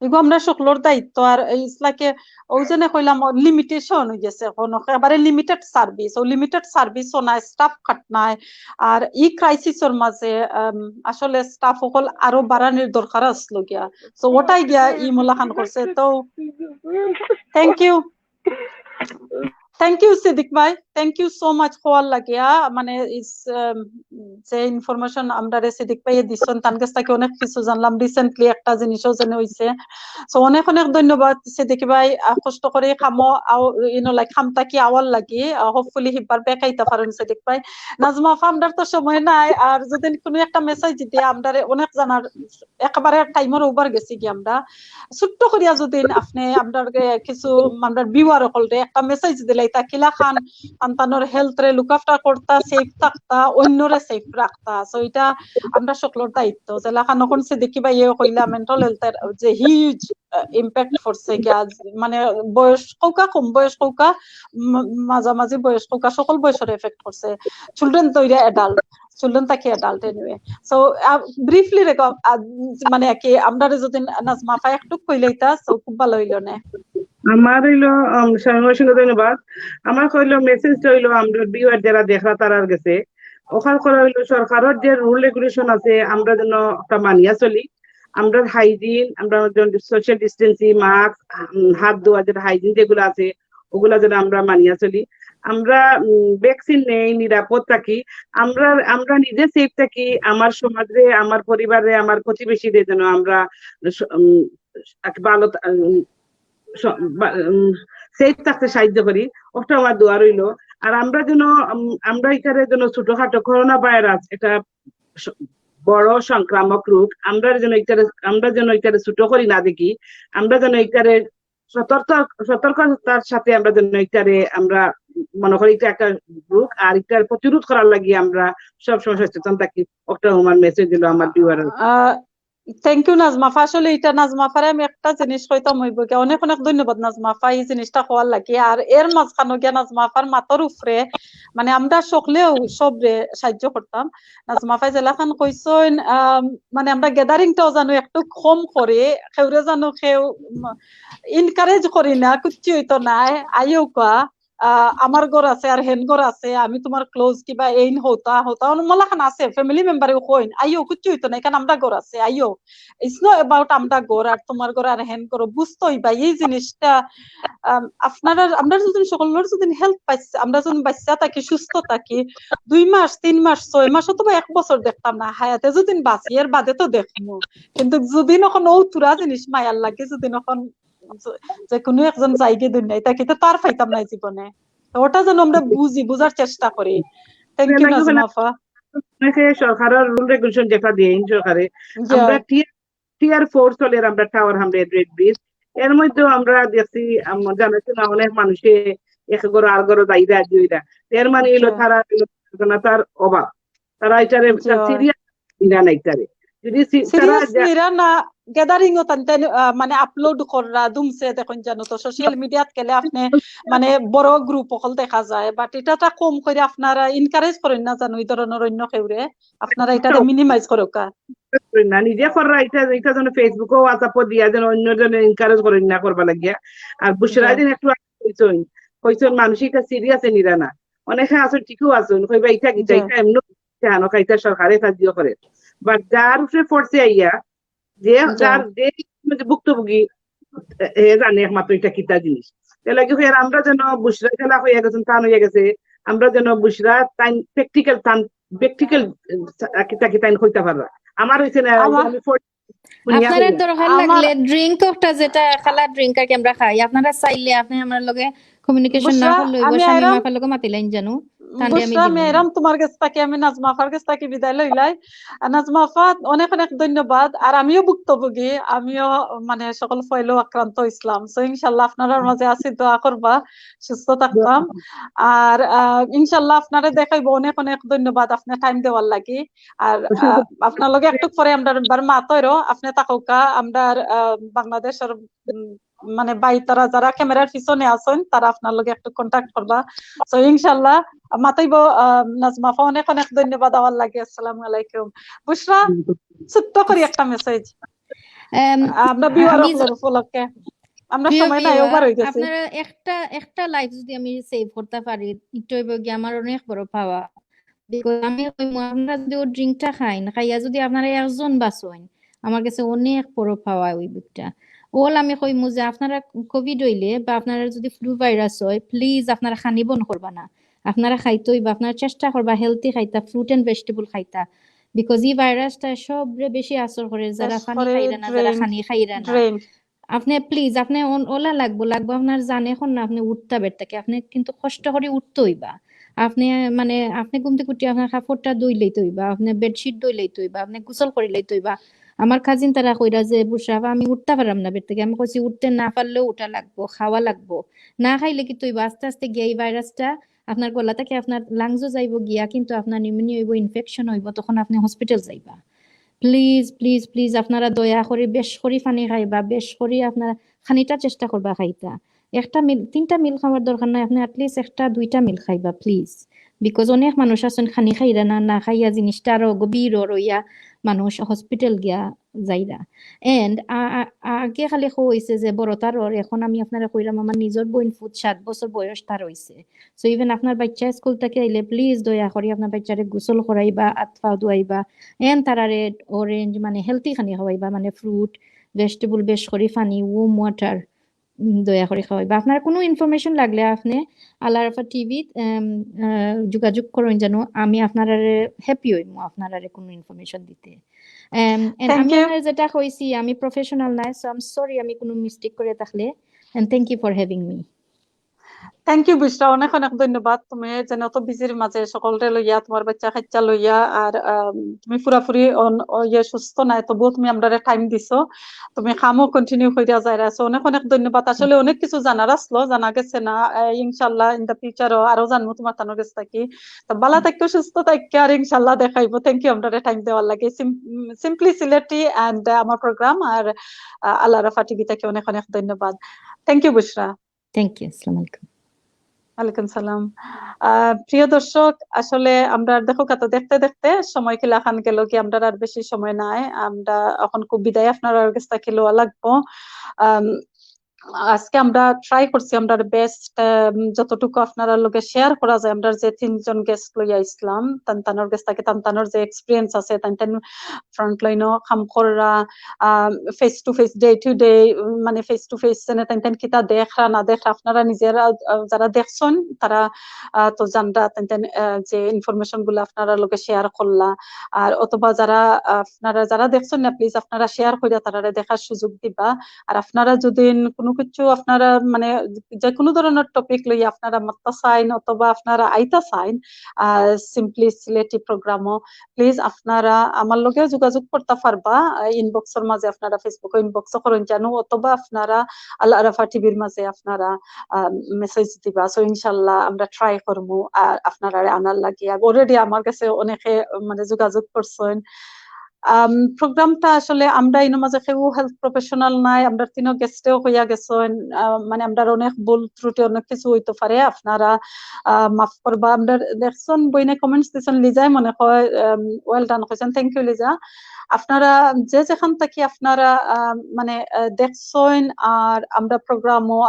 এগো আমরা সকলের দায়িত্ব আর it's like ওই জন্য কইলাম limitation হয়ে গেছে এখন একেবারে লিমিটেড সার্ভিস ও লিমিটেড সার্ভিস ও নাই স্টাফ কাট নাই আর ই ক্রাইসিসের মাঝে আসলে স্টাফ সকল আরো বাড়ানোর দরকার আসলো গিয়া সো ওটাই গিয়া ই মোলাখান করছে তো থ্যাংক ইউ সিদ্দিক ভাই থ্যাংক ইউ সো মাচ হওয়ার লাগিয়া মানে যে ইনফরমেশন আমরা সিদ্দিক ভাই দিচ্ছেন তার কাছ থেকে অনেক কিছু জানলাম রিসেন্টলি একটা জিনিসও জেনে হয়েছে সো অনেক অনেক ধন্যবাদ সিদ্দিক ভাই কষ্ট করে খামো লাইক খামটা কি আওয়ার লাগি হোপফুলি হিবার বেকাইতে পারেন সিদ্দিক ভাই নাজমা ফার্মদার তো সময় নাই আর যদি কোনো একটা মেসেজ দিতে আমরা অনেক জানার একেবারে টাইমের ওভার গেছি কি আমরা ছোট্ট করিয়া যদি আপনি আমরা কিছু আমরা ভিউয়ার হলরে একটা মেসেজ দিলে তা কিলা খান সন্তানের হেলথ রে লুক আফটার করতা সেফ থাকতা অন্যরে সেফ রাখতা সো এটা আমরা সকলের দায়িত্ব যেলা খান কোন সে দেখিবা ইয়ে কইলা মেন্টাল হেলথের যে হিউজ ইম্প্যাক্ট করছে মানে বয়স কৌকা কম বয়স কৌকা মাঝামাঝি বয়স কৌকা সকল বয়সের এফেক্ট করছে চিলড্রেন তৈরি অ্যাডাল্ট চিলড্রেন তাকে অ্যাডাল্ট এনিওয়ে সো ব্রিফলি মানে কি আমরা যদি নাজমা ফাই একটু কইলেইতা সো খুব ভালো হইল না আমার হইলো অসংখ্য ধন্যবাদ আমার হইলো মেসেজটা হইলো আমরা ভিউয়ার যারা দেখা তারার গেছে ওখান করা হইলো সরকারের যে রুল রেগুলেশন আছে আমরা যেন একটা মানিয়া চলি আমরা হাইজিন আমরা সোশ্যাল ডিস্টেন্সিং মাস্ক হাত ধোয়া যেটা হাইজিন যেগুলো আছে ওগুলা যেন আমরা মানিয়া চলি আমরা ভ্যাকসিন নেই নিরাপদ থাকি আমরা নিজে সেফ থাকি আমার সমাজে আমার পরিবারে আমার প্রতিবেশীদের যেন আমরা ভালো সেফ থাকতে সাহায্য করি ওটা আমার দোয়া রইলো আর আমরা এখানে যেন ছোটখাটো করোনা ভাইরাস এটা বড় সংক্রামক রোগ আমরা যেন এটারে ছোট করি না দেখি আমরা যেন এটারে সতর্কতার সাথে আমরা যেন এটারে আমরা মনে করি এটা একটা রোগ আর এটার প্রতিরোধ করার লাগি আমরা সবসময় সচেতন থাকি ওটা আমার মেসেজ দিল আমার ভিউয়ার থ্যাংক ইউ নাজমাফা আসলে এটা নাজমাফারে আমি একটা জিনিস কইতাম হইব কি অনেক অনেক ধন্যবাদ নাজমাফা এই জিনিসটা হওয়ার লাগে আর এর মাঝখানে গিয়া নাজমাফার মাথার উপরে মানে আমরা সকলেও সবরে সাহায্য করতাম নাজমাফাই জেলাখান কইছেন মানে আমরা গ্যাদারিংটাও জানো একটু কম করে কেউরে জানো কেউ ইনকারেজ করি না কুচ্ছি হইতো নাই আইও কা আমার ঘর আছে আর হেন ঘর আছে আমি তোমার ক্লোজ কিবা এইন হতা মলাখান আছে ফ্যামিলি মেম্বারে কইন আইও কুচ্ছি হইতো না এখানে আমরা ঘর আছে আইও ইটস নট অ্যাবাউট আমরা ঘর আর তোমার ঘর আর হেন ঘর বুঝতোই বা এই জিনিসটা আপনারা আমরা যদি সকলের যদি হেল্প পাইছি আমরা যদি বাচ্চা থাকি সুস্থ থাকি 2 মাস 3 মাস 6 মাস অথবা 1 বছর দেখতাম না হায়াতে যদি বাঁচি এর বাদে তো দেখবো কিন্তু যদি এখন তুরা জিনিস মায়ার লাগে যদি এখন যে কোনো একজন জায়গা দুনিয়ায় তাকে তো তার ফাইতাম নাই জীবনে ওটা যেন আমরা বুঝার চেষ্টা করি থ্যাংক ইউ নাজমাফা সরকারের রুল রেগুলেশন যেটা দিয়ে সরকারে আমরা টিয়ার 4 চলের আমরা টাওয়ার 100 রেড ব্রিজ এর মধ্যে আমরা দেখছি জানাচ্ছি না অনেক মানুষে এক গড় আর গড় দায়ীরা দিইরা এর মানে হলো তার অভাব তারা এটারে সিরিয়াস না এটারে যদি সিরিয়াস না গ্যাদারিং ও তানতেন মানে আপলোড কররা দুমসে দেখুন জানো তো সোশ্যাল মিডিয়াত গেলে আপনি মানে বড় গ্রুপ হল দেখা যায় বাট এটা কম করে আপনারা এনকারেজ করেন না জানো এই ধরনের অন্য কেউরে আপনারা এটা মিনিমাইজ করোকা না নিজে কররা এটা যেন ফেসবুক ও হোয়াটসঅ্যাপ দিয়া যেন অন্যজন এনকারেজ করেন না করবা লাগিয়া আর বুশরা দিন একটু কইছেন মানুষ এটা সিরিয়াস নিরা না অনেকে আছে ঠিকও আছে কইবা এটা এটা এমন জানো কাইতা সরকারে সাহায্য করে বাট যার উপরে ফোর্সে আইয়া যে যার যে ভুক্তভোগী জানে একমাত্র এটা কিতা জিনিস এলাকি আমরা যেন বুশরা খেলা হয়ে গেছেন টান হয়ে গেছে আমরা যেন বুশরা প্র্যাকটিক্যাল টান প্র্যাকটিক্যাল তাকে তাই হইতে পারবা আমার হইছে না আমি আপনারা দরকার লাগলে ড্রিঙ্ক একটা যেটা খালা ড্রিঙ্ক আর কি আমরা খাই আপনারা চাইলে আপনি আমার লগে কমিউনিকেশন না করলে শামিমা আপার লগে মাতিলাইন জানো বুশরা মেহরাম তোমার কাছ থেকে আমি নাজমা আপার কাছ থেকে বিদায় লইলাই নাজমা আপা অনেক অনেক ধন্যবাদ আর আমিও ভুক্তভোগী আমিও মানে সকল ফয়েলও আক্রান্ত ইসলাম সো ইনশাআল্লাহ আপনারা মাঝে আছি দোয়া করবা সুস্থ থাকতাম আর ইনশাআল্লাহ আপনারা দেখাইবো অনেক অনেক ধন্যবাদ আপনার টাইম দেওয়ার লাগি আর আপনার লগে একটু পরে আমরা বার মাতইরো আপনি তাকৌকা আমরা বাংলাদেশের মানে বাই তারা যারা ক্যামেরার পিছনে আছেন তারা আপনার লগে একটু কন্টাক্ট করবা সো ইনশাআল্লাহ মাতাইব নাজমা আপা অনেক অনেক ধন্যবাদ আমার লাগে আসসালামু আলাইকুম বুশরা ছোট্ট করে একটা মেসেজ আমরা বিওয়ার উপলক্ষে আমরা সময় নাই ওভার হয়ে গেছে আপনারা একটা লাইফ যদি আমি সেভ করতে পারি একটু আমার অনেক বড় পাওয়া বিকজ আমি আমরা যদি ও ড্রিঙ্কটা খাই না খাইয়া যদি আপনারা একজন বাঁচেন আমার কাছে অনেক বড় পাওয়া ওই বুকটা ওল আমি কইমু যে আপনারা কোভিড হইলে বা আপনারা যদি ফ্লু ভাইরাস হয় প্লিজ আপনারা খানি বন করবা না আপনারা খাইতই বা আপনারা চেষ্টা করবা হেলদি খাইতা ফ্রুট এন্ড ভেজিটেবল খাইতা বিকজ এই ভাইরাসটা সবরে বেশি আসর করে যারা পানি খাইরা না যারা খানি খাইরা না আপনি প্লিজ আপনি ওলা লাগবো আপনার জানে এখন না আপনি উঠতে বেরতাকে আপনি কিন্তু কষ্ট করে উঠতে হইবা আপনি মানে আপনি ঘুমতে কুটি আপনার কাপড়টা ধুই লইতে হইবা আপনি বেডশিট ধুই লইতে হইবা আপনি গোসল করে লইতে হইবা আমার কাজিন তারা কইরা যে বুশরা আমি উঠতে পারলাম না বেড থেকে আমি কইছি উঠতে না পারলেও উঠা লাগবো খাওয়া লাগবো না খাইলে কি তুই আস্তে আস্তে গিয়ে এই ভাইরাসটা আপনার গলা থেকে আপনার লাংসও যাইব গিয়া কিন্তু আপনার নিউমোনিয়া হইব ইনফেকশন হইব তখন আপনি হসপিটাল যাইবা প্লিজ প্লিজ প্লিজ আপনারা দয়া করে বেশ করে পানি খাইবা বেশ করে আপনারা খানিটা চেষ্টা করবা খাইতা একটা মিল 3টা মিল খাওয়ার দরকার নাই আপনি অ্যাটলিস্ট একটা 2টা মিল খাইবা প্লিজ বিকজ অনেক মানুষ আছেন খানি খাইরা না খাইয়া জিনিসটা আরো গভীর রইয়া মানুষ হসপিটাল গিয়া যাইরা এন্ড আগে খালি হইছে যে বড়তার এখন আমি আপনারা কইরাম আমার নিজের বোন ফুট 7 বছর বয়স তার হইছে সো ইভেন আপনার বাচ্চা স্কুল থেকে আইলে প্লিজ দয়া করে আপনার বাচ্চারে গোসল করাইবা আতফা ধুয়াইবা এন তারা রেড অরেঞ্জ মানে হেলদি খানি খাওয়াইবা মানে ফ্রুট ভেজিটেবল বেশ করে পানি ওয়ার্ম ওয়াটার দয়া করে খাওয়াইবা আপনার কোনো ইনফরমেশন লাগলে আপনি আল্লাহ রাফা টিভি যোগাযোগ করুন যেন আমি আপনারা হ্যাপি হইমু আপনারা কোনো ইনফরমেশন দিতে আমি যেটা কইছি আমি প্রফেশনাল নাই সো আই এম সরি আমি কোনো মিস্টেক করে থাকলে and thank you for having me thank you Bushra অনেক অনেক ধন্যবাদ তুমি যেন অত বিজির মাঝে সকলরে লইয়া তোমার বাচ্চা খাচ্চা লইয়া আর তুমি পুরাপুরি সুস্থ নাই তবুও তুমি আমরা টাইম দিছো তুমি কামও কন্টিনিউ কইরা যাইরা আছো অনেক অনেক ধন্যবাদ আসলে অনেক কিছু জানার আসলো জানা গেছে না ইনশাআল্লাহ ইন দা ফিউচারও আরো জানবো তোমার তানোর কাছ থেকে তো ভালো থাকো সুস্থ থাকো আর ইনশাআল্লাহ দেখাইবো থ্যাংক ইউ আমরা টাইম দেওয়ার লাগে সিম্পলি সিলেটি এন্ড আমার প্রোগ্রাম আর আল্লাহ রাফা টিভি থেকে অনেক অনেক ধন্যবাদ thank you Bushra thank you আসসালামু আলাইকুম ওয়ালাইকুম সালাম প্রিয় দর্শক আসলে আমরা দেখো কত দেখতে দেখতে সময় কিলা খান গেল কি আমরা আর বেশি সময় নাই আমরা এখন খুব বিদায় আপনার কাছ থেকে লওয়া লাগবো আজকে আমরা ট্রাই করছি আমরা বেস্ট যতটুকু আপনারা লোকে শেয়ার করা যায় আমরা যে 3 জন গেস্ট লইয়া ইসলাম তানতানোর গেস্ট থাকে তানতানোর যে এক্সপেরিয়েন্স আছে তানতান ফ্রন্ট লাইনও কাম করা face to face day to day মানে ফেস টু ফেস তানতান কিতা দেখরা না দেখরা আপনারা নিজেরা যারা দেখছেন তারা তো জানরা তানতান যে ইনফরমেশন গুলো আপনারা লোকে শেয়ার করলা আর অথবা যারা আপনারা যারা দেখছেন না প্লিজ আপনারা শেয়ার কইরা তারারে দেখার সুযোগ দিবা আর আপনারা যদি কোনো কিছু আপনারা মানে যে কোনো ধরনের টপিক লই আপনারা মাত্তা চাইন অথবা আপনারা আইতা চাইন সিম্পলি সিলেটি প্রোগ্রামও প্লিজ আপনারা আমার লগে যোগাযোগ করতে পারবা ইনবক্সের মাঝে আপনারা ফেসবুক ইনবক্স করেন জানো অথবা আপনারা আল আরাফা টিভির মাঝে আপনারা মেসেজ দিবা সো ইনশাআল্লাহ আমরা ট্রাই করবো আর আপনারা আনার লাগিয়া অলরেডি আমার কাছে অনেকে মানে যোগাযোগ করছেন প্রোগ্রামটা আসলে আমরা ইনো মাঝে কেউ হেলথ প্রফেশনাল নাই আমরা 3 গেস্টেও হইয়া গেছেন মানে আমরা অনেক ভুল ত্রুটি অনেক কিছু হইতে পারে আপনারা মাফ করবা আমরা দেখছেন বইনে কমেন্টস দিছেন লিজাই মনে হয় ওয়েল ডান কইছেন থ্যাংক ইউ লিজা আপনারা যে যেখান থেকে আপনারা মানে দেখছেন আর আমরা প্রোগ্রামও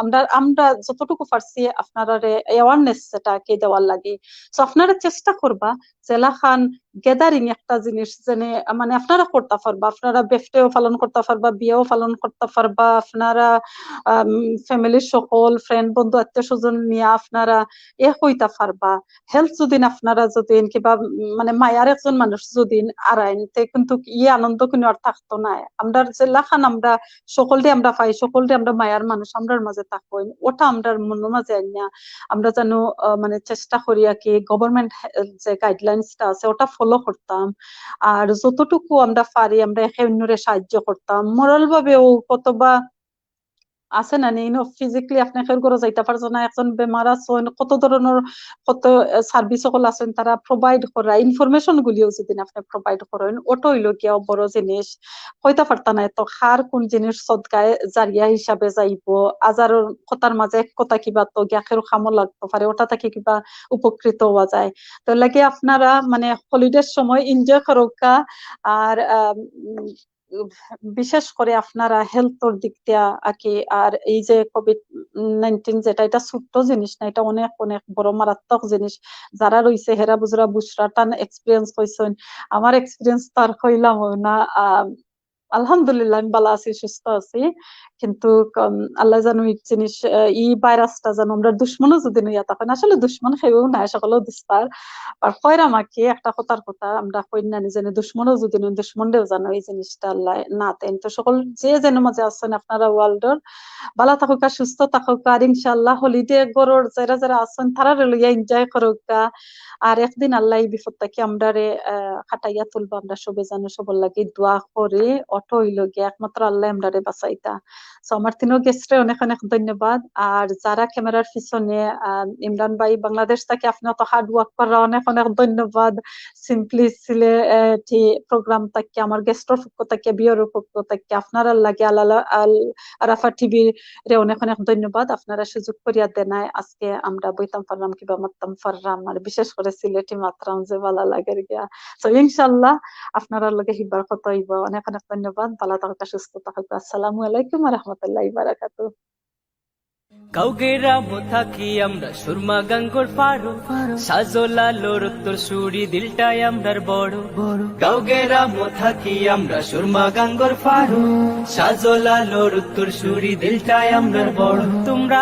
আমরা যতটুকু পারছি আপনারা অ্যাওয়ারনেস সেটা কে দেওয়ার লাগে সো আপনারা চেষ্টা করবা জেলা খান গ্যাদারিং একটা জিনিস যেন মানে আপনারা করতে পারবা, আপনারা বেফটেও পালন করতে পারবা, বিয়েও পালন করতে পারবা, আপনারা ফ্যামিলির সকল ফ্রেন্ড বন্ধু আত্মীয় স্বজন নিয়ে আপনারা হইতে পারবা। হেলথ যদি আপনারা যদি কিবা মানে মায়ার একজন মানুষ যদি আরাইন তে কিন্তু আনন্দ কোনো আর থাকতো না। আমরা যে লাখান আমরা সকলকে আমরা পাই, সকলকে আমরা মায়ার মানুষ আমরার মাঝে থাকবো, ওটা আমরা মনের মাঝে আনিয়া আমরা যেন মানে চেষ্টা করি আর কি গভর্নমেন্ট যে গাইডলাইন্সটা আছে ওটা ফলো করতাম। আর যতটুকু আমরা পারি আমরা একে অন্যরে সাহায্য করতাম। মোরাল ভাবেও কতবা আছে না নেই ফিজিক্যালি আপনি খেয়াল করে যাইতে পারছো না, একজন বেমার আছেন কত ধরনের কত সার্ভিস সকল আছেন তারা প্রোভাইড করা ইনফরমেশন গুলিও যদি আপনি প্রোভাইড করেন ওটা হইল গিয়া বড় জিনিস। কইতা পারতা না তো খার কোন জিনিস সদকায় জারিয়া হিসাবে যাইব, আজারের কথার মাঝে এক কথা কিবা তো গ্যাখের খামো লাগতে পারে, ওটা থেকে কিবা উপকৃত হওয়া যায়। তো লাগে আপনারা মানে হলিডের সময় এনজয় করোকা। আর বিশেষ করে আপনারা হেলথের দিক দিয়া আকি আর এই যে কোভিড-19 যেটা এটা ছোট্ট জিনিস না, এটা অনেক অনেক বড় মারাত্মক জিনিস। যারা রইছে হেরা বুজরা বুসরা টান এক্সপিরিয়েন্স হইছেন, আমার এক্সপিরিয়েন্স তার হইলাম না। আলহামদুলিল্লাহ আমি ভালো আছি, সুস্থ আছি, কিন্তু আল্লাহ জানো এই জিনিস ই ভাইরাসটা জানো আমরা দুশ্মনও যদি নইয়া তখন আসলে দুশ্মন খেয়েও নাই সকলেও দিস্তার আর কয়রা মাকে একটা কথার কথা আমরা কই না জানি দুশ্মনও যদি নই দুশ্মনদেরও জানো এই জিনিসটা আল্লাহ না তেন। তো সকল যে যেন মাঝে আছেন আপনারা ওয়ার্ল্ডের ভালো থাকুক আর সুস্থ থাকুক আর ইনশাআল্লাহ হলিডে গরর যারা যারা আছেন তারা লইয়া এনজয় করুক। আর একদিন আল্লাহ এই বিপদটাকে আমরা খাটাইয়া তুলবো, আমরা সবে জানো সবার লাগে দোয়া করে অটো হইল গিয়ে একমাত্র আল্লাহ আমরা বাঁচাইতা। সো আমার তিনও গেস্টে অনেক অনেক ধন্যবাদ। আর যারা ক্যামেরার পিছনে ইমরান ভাই বাংলাদেশ থেকে আপনি অত হার্ড ওয়ার্ক করা অনেক অনেক ধন্যবাদ। সিম্পলি সিলেটি প্রোগ্রাম থেকে আমার গেস্টর পক্ষ থেকে বিয়ের পক্ষ থেকে আপনারা লাগে আল আরাফা টিভি রে অনেক অনেক ধন্যবাদ। আপনারা সুযোগ করিয়া দেনায় আজকে আমরা বইতাম পারলাম কিবা মারতাম পারলাম আর বিশেষ করে সিলেটি মাত্রাম যে ভালো লাগে গিয়া। তো ইনশাল্লাহ আপনারা লগে হিবার কথা হইব। অনেক অনেক ধন্যবাদ, ভালো থাকুক সুস্থ থাকুক। আসসালামু আলাইকুম ওয়া রাহমাতুল্লাহি ওয়া বারাকাতুহু। কাউগেরা থাকি আমরা সুরমা গাঙ্গর ফারু সাজলা লোর উত্তর সুরি দিলটাই আমরার বড় কাউগেরা থাকি আমরা সুরমা গাঙ্গর ফারু সাজলা লোর উত্তর সুরি দিলটাই আমরার বড়। তোমরা